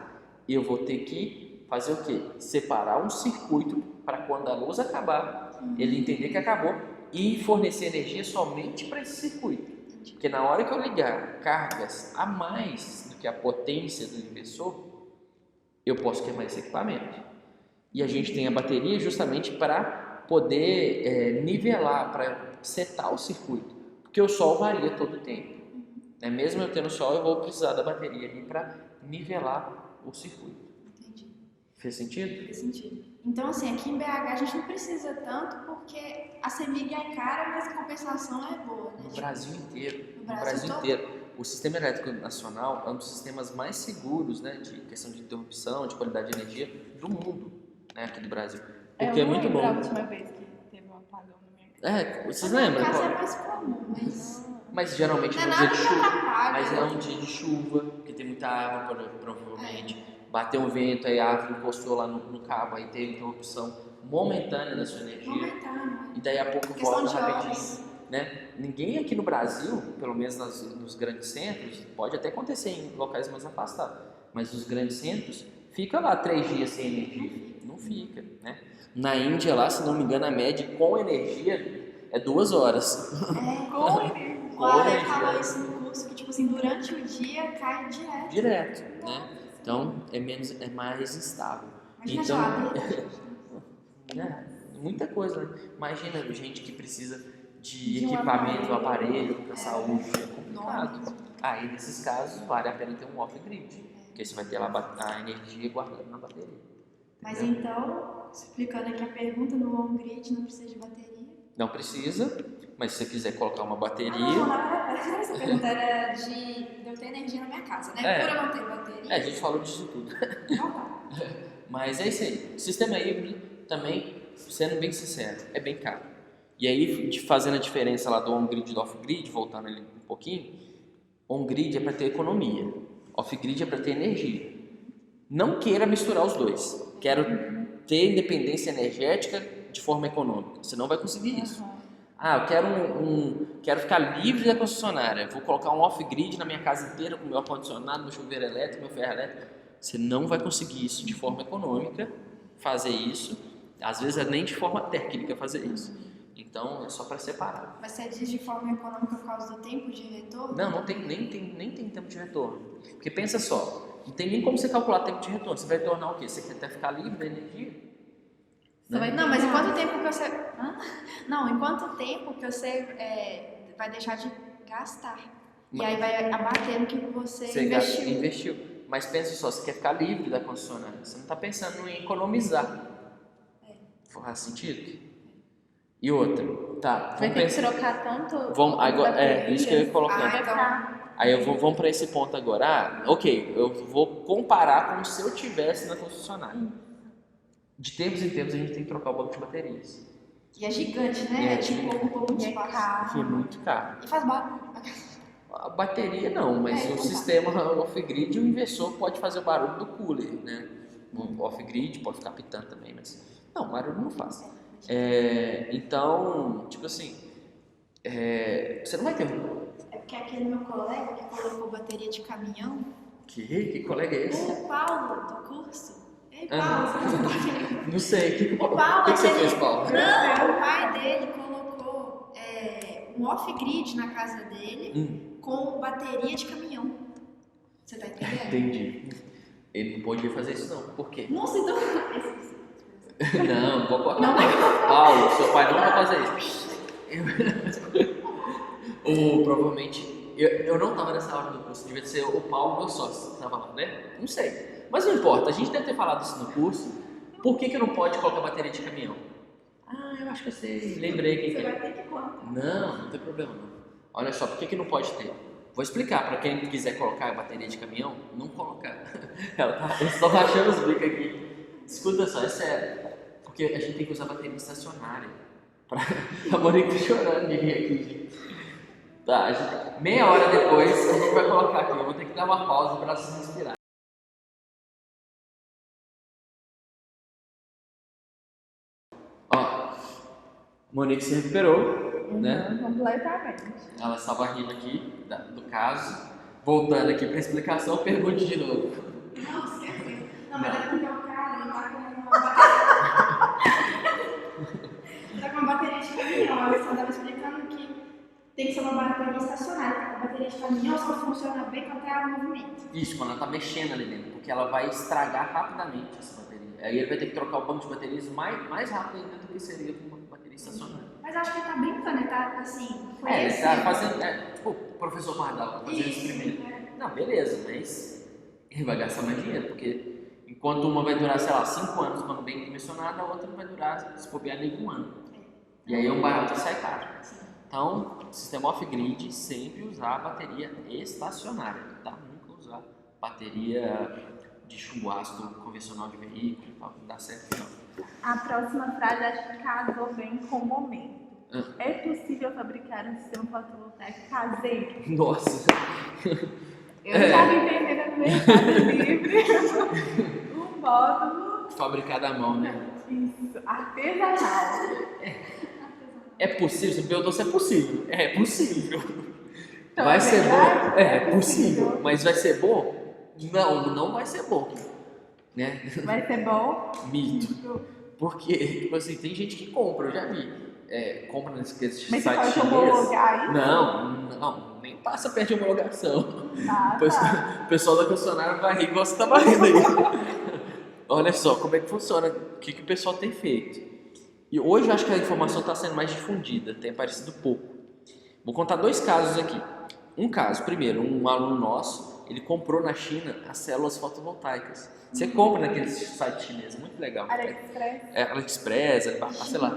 eu vou ter que fazer o quê? Separar um circuito para quando a luz acabar, ele entender que acabou e fornecer energia somente para esse circuito. Porque na hora que eu ligar cargas a mais do que a potência do inversor, eu posso queimar esse equipamento. E a gente tem a bateria justamente para poder nivelar, para setar o circuito, porque o sol varia todo o tempo. Mesmo eu tendo sol, eu vou precisar da bateria ali para nivelar o circuito. Entendi. Fez sentido? Fez sentido. Então, assim, aqui em BH a gente não precisa tanto porque a CEMIG é cara, mas a compensação é boa, né? No Brasil inteiro. No Brasil todo. O Sistema Elétrico Nacional é um dos sistemas mais seguros, né, de questão de interrupção, de qualidade de energia do mundo, né, aqui do Brasil. Porque é muito bom. A última vez que teve um apagão na minha casa. Vocês lembram? Na casa é mais comum, Mas geralmente não é é um nada dia de que chuva. atrapalha. Mas é um dia de chuva, porque tem muita árvore, provavelmente. Bateu um vento, aí a árvore encostou lá no cabo, aí teve interrupção momentânea da sua energia. Momentâneo. E daí a pouco Questão volta de rapidinho. horas. Né? Ninguém aqui no Brasil, pelo menos nos grandes centros, pode até acontecer em locais mais afastados, mas nos grandes centros, fica lá 3 dias sem energia. Não fica, né? Na Índia lá, se não me engano, a média com energia é 2 horas. Com energia. O Ale falou isso no curso, que tipo assim, durante o dia cai direto. Direto, né? Então é mais instável. Imagina Então, geladeira. muita coisa, né? Imagina gente que precisa de um equipamento, aparelho para saúde, é complicado. Nossa. Aí nesses casos vale a pena ter um off-grid, porque você vai ter lá a energia guardada na bateria. Mas Entendeu? então, explicando aqui a pergunta, no on-grid não precisa de bateria? Não precisa, mas se você quiser colocar uma bateria... Essa pergunta era de eu ter energia na minha casa, né? Por eu não ter bateria... a gente falou disso tudo. Então tá. Mas é isso aí. O sistema híbrido também, sendo bem sincero, é bem caro. E aí, fazendo a diferença lá do on-grid e do off-grid, voltando ali um pouquinho, on-grid é para ter economia, off-grid é para ter energia. Não queira misturar os dois. Quero ter independência energética de forma econômica. Você não vai conseguir isso. Eu quero ficar livre da concessionária. Vou colocar um off-grid na minha casa inteira com meu ar-condicionado, meu chuveiro elétrico, meu ferro elétrico. Você não vai conseguir isso de forma econômica, fazer isso. Às vezes é nem de forma técnica fazer isso. Então é só para separar. Mas você diz de forma econômica por causa do tempo de retorno? Não tem, nem tem tempo de retorno. Porque pensa só, não tem nem como você calcular tempo de retorno. Você vai retornar o quê? Você quer até ficar livre da energia? Não, mas em quanto tempo que você... Não, em quanto tempo que você vai deixar de gastar? E aí vai abater no que você investiu. Mas pensa só, você quer ficar livre da concessionária. Você não está pensando em economizar. Faz sentido? E outra, tá? Vai ter que trocar tanto. Agora, isso que eu ia colocar. Então... Aí vamos para esse ponto agora. Ok, eu vou comparar como se eu tivesse na concessionária. De tempos em tempos a gente tem que trocar o banco de baterias. E é gigante, né? Tipo, ocupa muito espaço. Que é muito caro. E faz barulho. A bateria não, mas o sistema off-grid, o inversor pode fazer o barulho do cooler, né? O off-grid pode ficar pitando também, mas não, barulho não faz. Então, tipo assim, você não vai ter É porque aquele meu colega que colocou bateria de caminhão. Que colega é esse? O Paulo, do curso. Ei, Paulo, você não tá vendo? Não sei. O Paulo, O que você fez, Paulo? Não, o pai dele colocou um off-grid na casa dele com bateria de caminhão. Você tá entendendo? Entendi. Ele não podia fazer isso não. Por quê? Nossa, então... Não vou cortar. Paulo, seu pai não vai fazer isso. Ou provavelmente, eu não estava nessa hora do curso, devia ser o Paulo, meu sócio, que estava lá, né? Não sei. Mas não importa, a gente deve ter falado isso no curso. Por que não pode colocar bateria de caminhão? Ah, eu acho que eu sei. Lembrei quem Você que é. vai ter que contar. Não tem problema não. Olha só, por que não pode ter? Vou explicar para quem quiser colocar a bateria de caminhão, não colocar. Eles estão rachando os bicos aqui. Escuta só, é sério. Porque a gente tem que usar bateria estacionária. A Monique tá chorando de rir aqui, gente. Tá, meia hora depois a gente vai colocar aqui. Eu vou ter que dar uma pausa para se respirar. Ó, Monique se recuperou, né? Completamente. Ela estava rindo aqui do caso. Voltando aqui para a explicação, pergunte de novo. Não, esqueci. Não, mas é porque o cara, ele tá com uma bateria... ele tá com uma bateria de caminhão. Eu só tava explicando que tem que ser uma bateria estacionária. A bateria de caminhão só funciona bem quando tem movimento. Isso, quando ela tá mexendo ali dentro, porque ela vai estragar rapidamente essa bateria. Aí ele vai ter que trocar o banco de baterias mais rápido ainda do que seria com uma bateria estacionária. Mas acho que ele tá brincando, ele tá assim. Ele tá fazendo. Tipo, o professor Pardal fazendo Isso, experimento. Não, beleza, mas ele vai gastar mais dinheiro, porque enquanto uma vai durar, sei lá, 5 anos quando bem dimensionada, a outra vai durar, se bobear, nem 1 ano. E aí é um barato e sai caro. Então, sistema off-grid, sempre usar a bateria estacionária, tá? Nunca usar bateria de chumbo ácido convencional de veículo e tal, não dá certo não. A próxima frase acho que casou bem com o momento. É possível fabricar um sistema fotovoltaico caseiro? Nossa! Eu já me vendendo no Mercado Livre um módulo. Fabricado à mão, né? Isso, artesanal. É possível? Você me perguntou se é possível. É possível. Então, vai ser bom? É possível. Mas vai ser bom? Não vai ser bom. Né? Vai ser bom? Mito. Porque, tipo assim, tem gente que compra, eu já vi. Compra nesses sites chineses. Mas você pode homologar isso? Não, nem passa perto de homologação. Tá. O pessoal da concessionária vai rir igual você tá rindo aí. Olha só como é que funciona, o que o pessoal tem feito. E hoje eu acho que a informação está sendo mais difundida, tem aparecido pouco. Vou contar 2 casos aqui. Um caso, primeiro, um aluno nosso, ele comprou na China as células fotovoltaicas. Você compra naquele site chinês, muito legal. AliExpress, sei lá.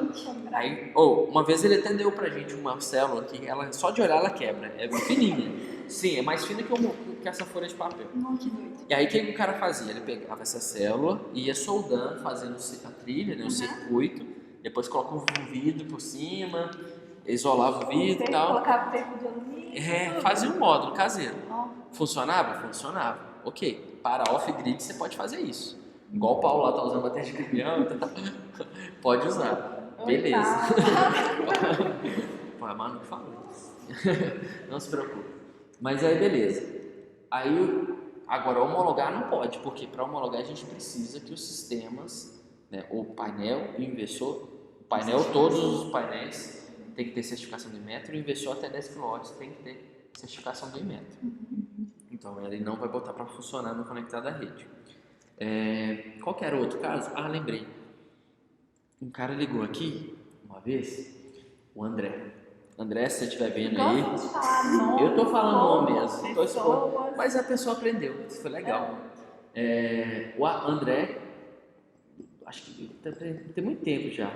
Aí, uma vez ele até deu pra gente uma célula que ela, só de olhar ela quebra, é fininha. Sim, é mais fina que essa folha de papel. Que doido. E aí o que o cara fazia? Ele pegava essa célula, ia soldando, fazendo a trilha, né, o circuito, depois colocava um vidro por cima, isolava o vidro e tal. Colocava tempo de alumínio. Fazia um módulo caseiro. Funcionava? Funcionava. Ok. Para off-grid você pode fazer isso. Igual o Paulo lá tá usando bateria de caminhão, pode usar. Beleza. Foi a Manu que falou. Não se preocupe. Mas aí beleza. Aí agora homologar não pode, porque para homologar a gente precisa que os sistemas, né, o painel e o inversor, todos os painéis tem que ter certificação do Inmetro, e o inversor até 10 kW tem que ter certificação do Inmetro. Então ele não vai botar para funcionar no conectado à rede. Qual que era o outro caso? lembrei. Um cara ligou aqui uma vez, o André. André, se você estiver vendo aí, eu tô falando nome mesmo, mas a pessoa aprendeu, isso foi legal. O André, acho que tem muito tempo já.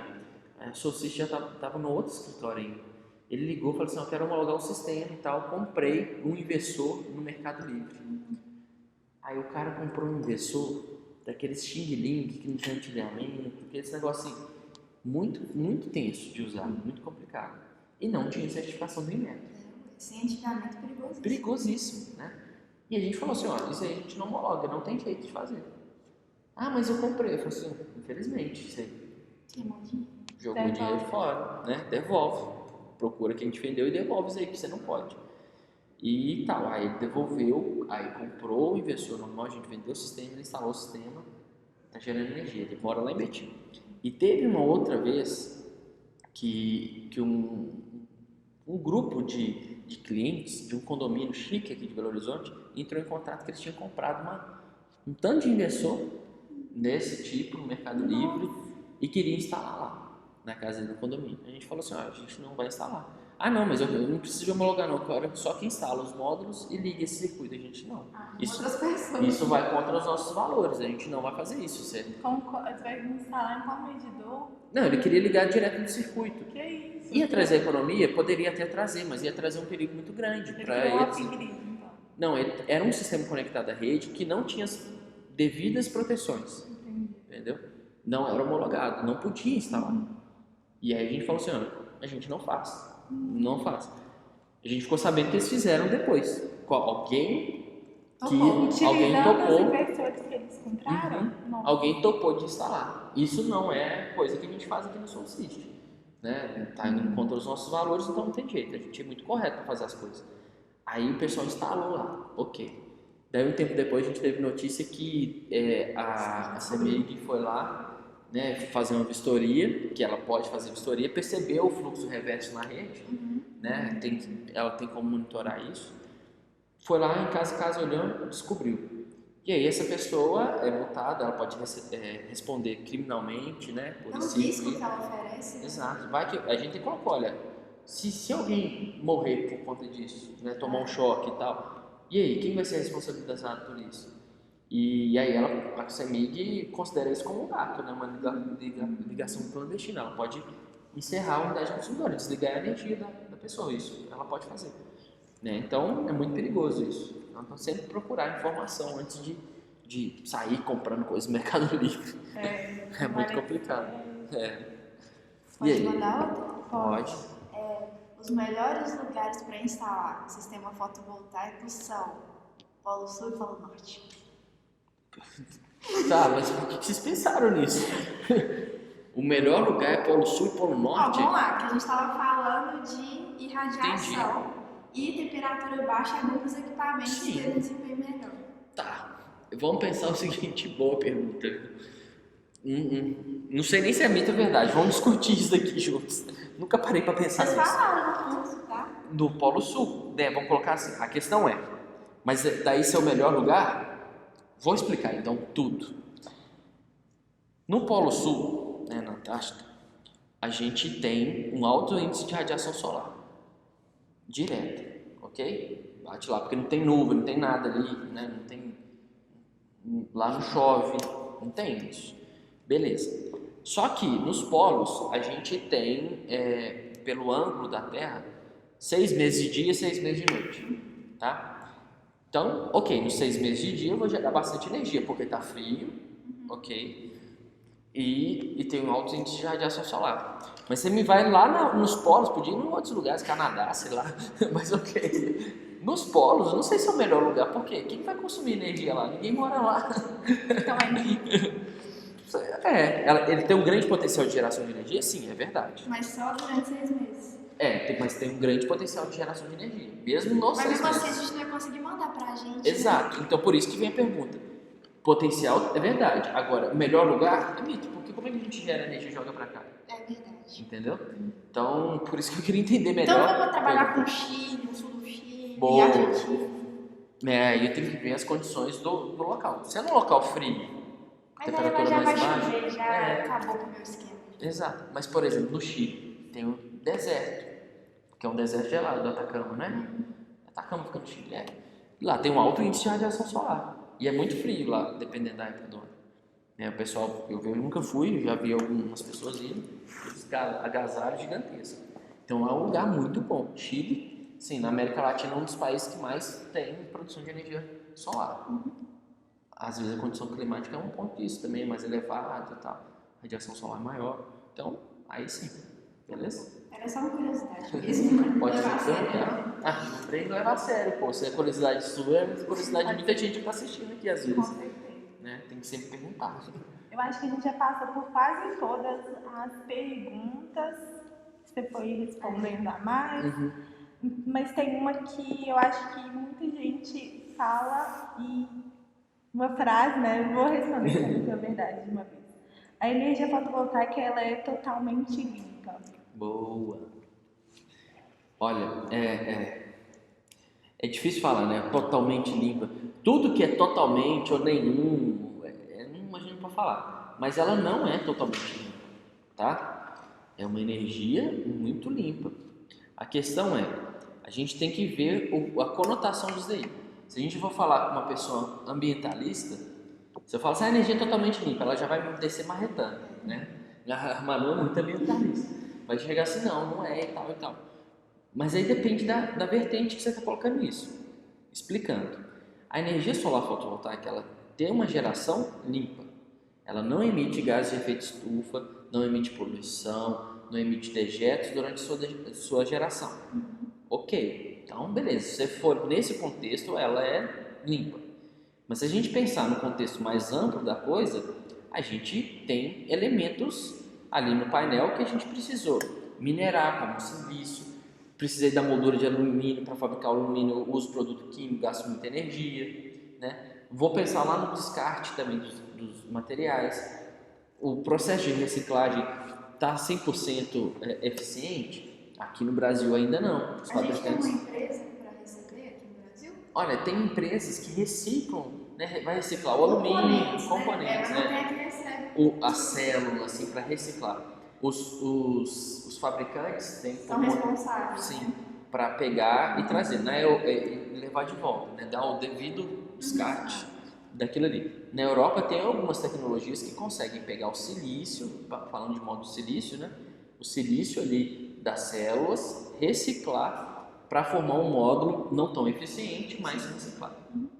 A Solcice já estava no outro escritório ainda. Ele ligou e falou assim: eu quero homologar o sistema e tal. Comprei um inversor no Mercado Livre. Aí o cara comprou um inversor daqueles Xing Ling que não tem antilhamento, aquele negócio assim, muito, muito tenso de usar, muito complicado. E não tinha certificação do Inmetro. Sem antigamente, perigosíssimo. Perigosíssimo, né? E a gente falou assim: ó, isso aí a gente não homologa, não tem jeito de fazer. Mas eu comprei. Eu falei assim: infelizmente, isso aí. Jogou o dinheiro fora, né? Devolve. Procura quem te vendeu e devolve isso aí, que você não pode. E tal, aí ele devolveu, aí comprou o inversor normal, a gente vendeu o sistema, ele instalou o sistema, tá gerando energia, ele mora lá em Betim. E teve uma outra vez que um grupo de clientes de um condomínio chique aqui de Belo Horizonte entrou em contato que eles tinham comprado um tanto de inversor desse tipo no Mercado Livre e queria instalar lá, na casa do condomínio. A gente falou assim, a gente não vai instalar. Ah, não, mas eu não preciso de homologar não, eu quero só que instala os módulos e liga esse circuito. A gente não. Isso vai contra os nossos valores, a gente não vai fazer isso. Você vai instalar em qual medidor? Não, ele queria ligar direto no circuito. Que isso? Ia trazer economia? Poderia até trazer, mas ia trazer um perigo muito grande para eles. Então. Não, era um sistema conectado à rede que não tinha as devidas proteções. Entendi. Entendeu? Não era homologado, não podia instalar. E aí a gente falou assim, a gente não faz. Não faz. A gente ficou sabendo que eles fizeram depois. Alguém topou. Os inversores que eles compraram? Alguém topou de instalar. Isso não é coisa que a gente faz aqui no SoulSystem, né? Tá indo contra os nossos valores, então não tem jeito. A gente é muito correto para fazer as coisas. Aí o pessoal instalou lá, ok. Daí um tempo depois a gente teve notícia que a CEMIG foi lá, né, fazer uma vistoria, que ela pode fazer vistoria, percebeu o fluxo reverso na rede, né, ela tem como monitorar isso. Foi lá em casa olhando, descobriu. E aí essa pessoa é multada, ela pode responder criminalmente, né, por é um risco que ela oferece. Exato. Vai que a gente coloca, olha, se alguém morrer por conta disso, né, tomar um choque e tal, e aí, quem vai ser responsabilizado por isso? E aí a CEMIG considera isso como um gato, né, uma ligação clandestina. Ela pode encerrar a unidade consumidora, desligar a energia da pessoa, isso ela pode fazer. Né? Então é muito perigoso isso. Então sempre procurar informação antes de sair comprando coisas no Mercado Livre. É muito complicado. Pode mandar outra? Pode. Os melhores lugares para instalar um sistema fotovoltaico são Polo Sul e Polo Norte. Tá, mas por que vocês pensaram nisso? O melhor lugar é Polo Sul e Polo Norte? Vamos lá, que a gente estava falando de irradiação e temperatura baixa dos equipamentos ter um desempenho melhor. Tá, vamos pensar o seguinte, boa pergunta. Não sei nem se é mito ou verdade, vamos discutir isso daqui juntos. Nunca parei para pensar nisso. Vocês falaram no curso, tá? Do Polo Sul, né? Vamos colocar assim, a questão mas daí ser o melhor lugar? Vou explicar então tudo. No Polo Sul, né, na Antártida, a gente tem um alto índice de radiação solar, direta, ok? Bate lá, porque não tem nuvem, não tem nada ali, né? Não tem, lá não chove, não tem isso. Beleza. Só que nos polos a gente tem, pelo ângulo da Terra, 6 meses de dia e 6 meses de noite, tá? Então, ok, nos 6 meses de dia eu vou gerar bastante energia, porque está frio, ok? E tem um alto índice de radiação solar. Mas você me vai lá nos polos, podia ir em outros lugares, Canadá, sei lá, mas ok. Nos polos, eu não sei se é o melhor lugar, por quê? Quem vai consumir energia lá? Ninguém mora lá. Então ele tem um grande potencial de geração de energia, sim, é verdade. Mas só durante 6 meses. Mas tem um grande potencial de geração de energia, mesmo nos 6 meses. Mas mesmo assim a gente não vai conseguir mandar pra gente. Exato, então por isso que vem a pergunta. Potencial é verdade, agora, o melhor lugar é mito, porque como é que a gente gera energia e joga pra cá? É verdade. Entendeu? Então, por isso que eu queria entender melhor. Então vamos trabalhar com o Chile, o sul do Chile, Boa. e Argentina. E eu tenho que ver as condições do local. Se é num local frio, Mas temperatura aí já mais vai baixa, chover, já acabou com o meu esquema. Exato, mas por exemplo, no Chile tem um deserto, que é um deserto gelado do Atacama, né? Atacama fica no Chile, Lá tem um alto índice de radiação solar. E é muito frio lá, dependendo da época do ano. O pessoal, eu nunca fui, já vi algumas pessoas indo, esses agasalhos gigantescos. Então é um lugar muito bom. Chile, sim, na América Latina é um dos países que mais tem produção de energia solar. Às vezes a condição climática é um ponto disso também, é mais elevado e tal. A radiação solar é maior. Então, aí sim, beleza? Era só uma curiosidade mesmo. Pode ser que não tem que levar a sério, pô. Se é curiosidade sua, é curiosidade de muita gente que está assistindo aqui às vezes. Com certeza. Né? Tem que sempre perguntar. Eu acho que a gente já passou por quase todas as perguntas. Você foi respondendo a mais. Mas tem uma que eu acho que muita gente fala e uma frase, né? Eu vou responder se é verdade de uma vez. A energia fotovoltaica ela é totalmente limpa. Boa. Olha, é difícil falar, né? Totalmente limpa. Tudo que é totalmente ou nenhum, a gente não pode falar. Mas ela não é totalmente limpa, tá? É uma energia muito limpa. A questão é, a gente tem que ver a conotação disso daí. Se a gente for falar com uma pessoa ambientalista, se eu falar assim, a energia é totalmente limpa, ela já vai me descer marretando, né? A Manu é muito ambientalista. Vai chegar assim, não é e tal e tal. Mas aí depende da vertente que você está colocando isso. Explicando. A energia solar fotovoltaica, ela tem uma geração limpa. Ela não emite gases de efeito estufa, não emite poluição, não emite dejetos durante sua geração. Ok, então beleza. Se você for nesse contexto, ela é limpa. Mas se a gente pensar no contexto mais amplo da coisa, a gente tem elementos ali no painel que a gente precisou minerar, como silício. Precisei da moldura de alumínio para fabricar o alumínio, eu uso produto químico, gasto muita energia, né? Vou pensar lá no descarte também dos materiais. O processo de reciclagem está 100% eficiente? Aqui no Brasil ainda não. Os A gente tem fabricantes... uma empresa para receber aqui no Brasil? Olha, tem empresas que reciclam, né? Vai reciclar o alumínio, os componentes, Não tem né? aqui recebe. A célula, assim, para reciclar. Os fabricantes têm São responsáveis. sim, para pegar e trazer, né? E levar de volta, né? Dar o devido descarte daquilo ali. Na Europa tem algumas tecnologias que conseguem pegar o silício, falando de modo silício, né? O silício ali das células, reciclar para formar um módulo não tão eficiente, mas reciclado.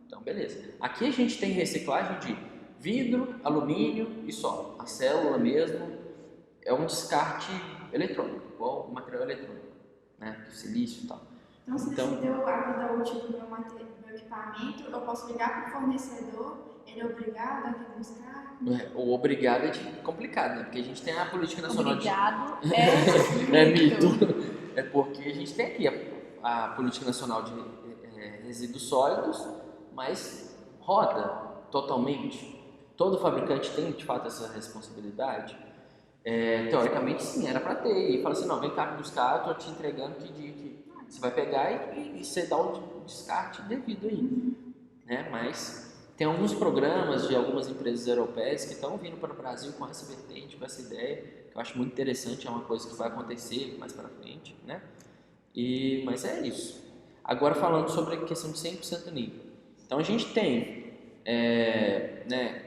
Então, beleza. Aqui a gente tem reciclagem de vidro, alumínio e só. A célula mesmo é um descarte eletrônico, igual o material eletrônico, né? Do silício e tal. Então, se deu a vida útil do meu equipamento, eu posso ligar para o fornecedor, ele é obrigado a vir buscar? O obrigado é complicado, né? Porque a gente tem a política nacional Obrigado é mito. É porque a gente tem aqui a política nacional de resíduos sólidos, mas roda totalmente. Todo fabricante tem de fato essa responsabilidade. Teoricamente sim, era para ter. E fala assim, não, vem cá buscar, eu tô te entregando que dia que você vai pegar e você dá o descarte devido aí, né? Mas tem alguns programas de algumas empresas europeias que estão vindo para o Brasil com essa vertente, com essa ideia, que eu acho muito interessante, é uma coisa que vai acontecer mais para frente, né? Mas é isso. Agora falando sobre a questão de 100% limpo. Então a gente tem né,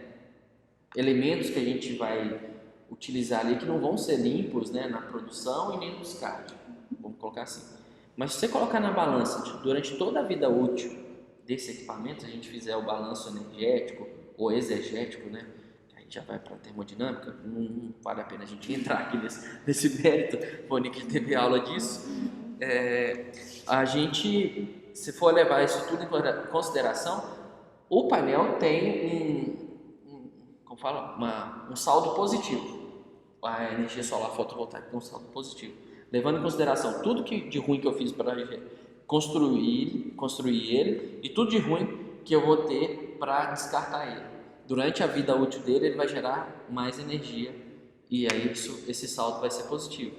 elementos que a gente vai utilizar ali que não vão ser limpos, né, na produção e nem no descarte, vamos colocar assim. Mas se você colocar na balança durante toda a vida útil desse equipamento, se a gente fizer o balanço energético ou exegético, né, a gente já vai para a termodinâmica, não vale a pena a gente entrar aqui nesse mérito, o Nick teve aula disso. A gente, se for levar isso tudo em consideração, o painel tem um saldo positivo. A energia solar fotovoltaica tem um saldo positivo. Levando em consideração tudo de ruim que eu fiz para construir ele e tudo de ruim que eu vou ter para descartar ele. Durante a vida útil dele, ele vai gerar mais energia e aí esse saldo vai ser positivo.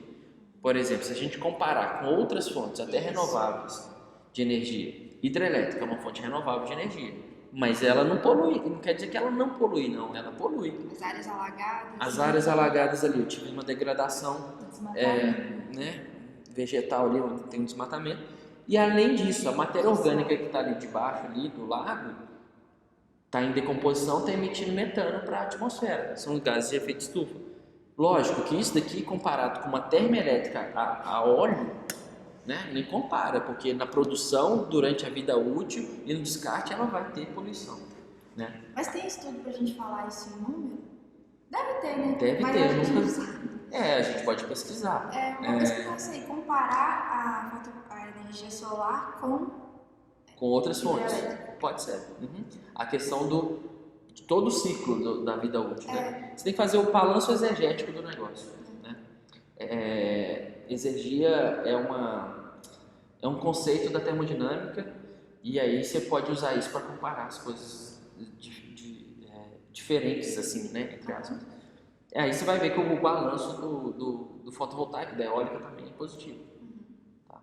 Por exemplo, se a gente comparar com outras fontes, até renováveis de energia, hidrelétrica é uma fonte renovável de energia, mas ela não polui, não quer dizer que ela não polui, não, ela polui. As áreas alagadas. As áreas alagadas ali, eu tive uma degradação né, vegetal ali, onde tem um desmatamento. E além disso, a matéria orgânica que está ali debaixo ali do lago está em decomposição, está emitindo metano para a atmosfera. São gases de efeito estufa. Lógico que isso daqui, comparado com uma termoelétrica a óleo, né, nem compara, porque na produção, durante a vida útil e no descarte, ela vai ter poluição. Né? Mas tem estudo para a gente falar isso em número? Deve ter, né? Deve mas ter. A gente não sabe. A gente pode pesquisar. Uma pesquisa assim, comparar a energia solar com outras fontes. Pode ser. A questão de todo o ciclo da vida útil. Né? Você tem que fazer o balanço exegético do negócio. Né? Exergia é um conceito da termodinâmica e aí você pode usar isso para comparar as coisas diferentes, assim, né? Entre aspas. Aí você vai ver que o balanço do fotovoltaico, da eólica também é positivo. Tá?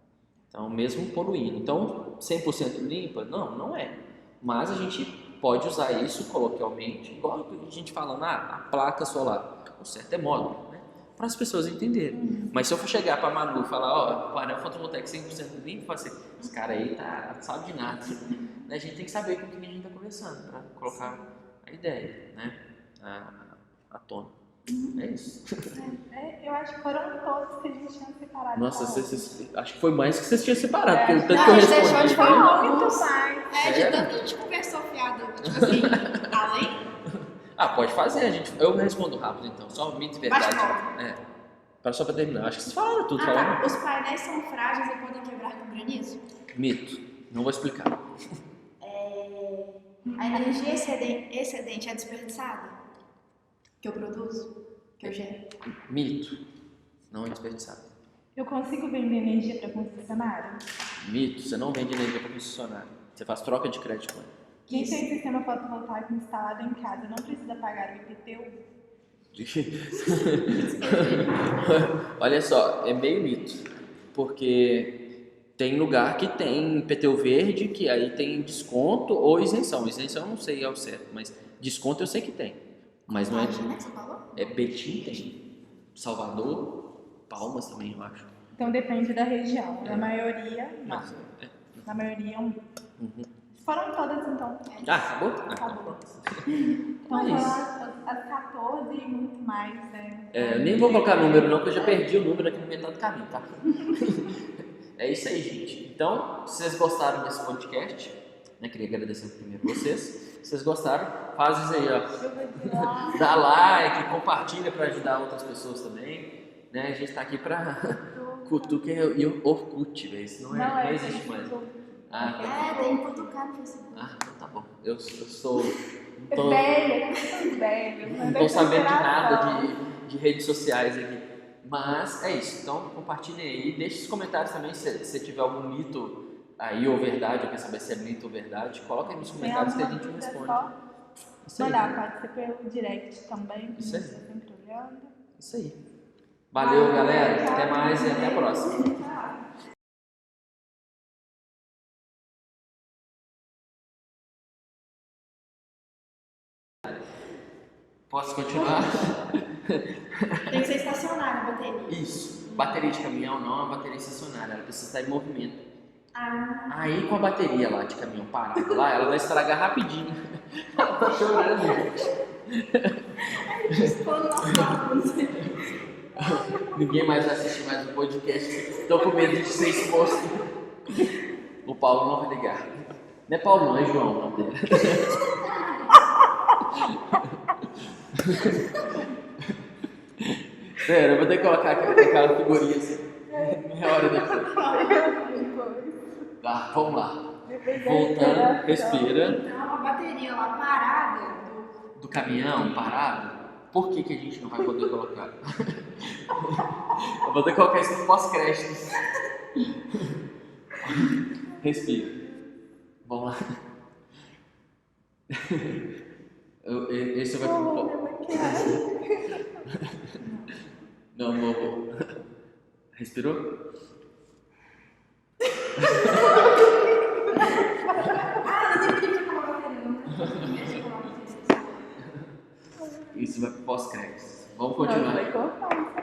Então, mesmo poluindo. Então, 100% limpa? Não, não é. Mas a gente pode usar isso coloquialmente, igual a gente falando, a placa solar. O certo é módulo, né? Para as pessoas entenderem. Mas se eu for chegar para a Manu e falar, ó, painel fotovoltaico 100% limpo, fala assim, esse cara aí não sabe de nada. A gente tem que saber com quem a gente está conversando, para colocar a ideia, né? A tona. É isso. Eu acho que foram todos que a gente tinha separado. Nossa, acho que foi mais que vocês tinham separado, porque o tanto não, que eu a gente deixou respondi. de falar Muito muito mais. de tanto que a gente conversou fiado, tipo assim, além. Pode fazer, eu respondo rápido então, só mito e verdade. Só para terminar, acho que vocês falaram tudo. Tá. Os painéis são frágeis e podem quebrar com granizo? Mito, não vou explicar. A energia excedente é desperdiçada? Que eu produzo? Que eu gero? Mito, não é desperdiçado. Eu consigo vender energia para concessionária? Mito, você não vende energia para concessionária. Você faz troca de crédito com ele. Quem tem sistema fotovoltaico instalado em casa não precisa pagar o IPTU? Olha só, é meio mito, porque tem lugar que tem IPTU verde, que aí tem desconto ou isenção. Isenção eu não sei ao certo, mas desconto eu sei que tem. Mas não é. Você falou? Betim tem. Salvador, Palmas também, eu acho. Então depende da região. Na maioria, não. Mas, Na maioria, um. Foram todas, então. acabou? Acabou. Então foram as 14 e muito mais, né? Eu nem vou colocar número não, porque eu já perdi o número aqui no metade do caminho, tá? É isso aí, gente. Então, se vocês gostaram desse podcast, né, queria agradecer primeiro vocês. Se vocês gostaram, faz isso aí, ó. Dá like, compartilha para ajudar outras pessoas também. Né? A gente tá aqui pra Cutuca e Orkut, velho. Isso não existe mais. Tem que cutucar no Facebook. Então tá bom. Eu sou. Não tô sabendo de nada de redes sociais aqui. Mas é isso. Então compartilhem aí. Deixe os comentários também se tiver algum mito aí ou verdade. Eu quero saber se é mito ou verdade. Coloca aí nos comentários que a gente responde. Mandar, pode ser pelo direct também. Isso aí. Sempre olhando. Isso aí. Valeu, galera. Até mais e até a próxima. Posso continuar? Tem que ser estacionária a bateria. Isso. Bateria de caminhão não é uma bateria estacionária, ela precisa estar em movimento. Aí com a bateria lá de caminhão parada lá, ela vai estragar rapidinho. Ela tá chorando, gente. Ninguém mais vai assistir mais o podcast. Tô com medo de ser exposto. O Paulo não vai ligar. Não é Paulo, não, é João o nome dele. Sério, eu vou ter que colocar aquela figurinha assim. Meia hora depois. Tá, vamos lá. Voltando, respira. Então, a bateria lá parada do caminhão parado. Por que a gente não vai poder colocar? Eu vou ter que colocar isso no pós-créditos. Respira. Vamos lá. Esse vai pro... Não, vou. Respirou? não tem que colocar a bateria. Isso vai pro pós-créditos. Vamos continuar. Vai cortar isso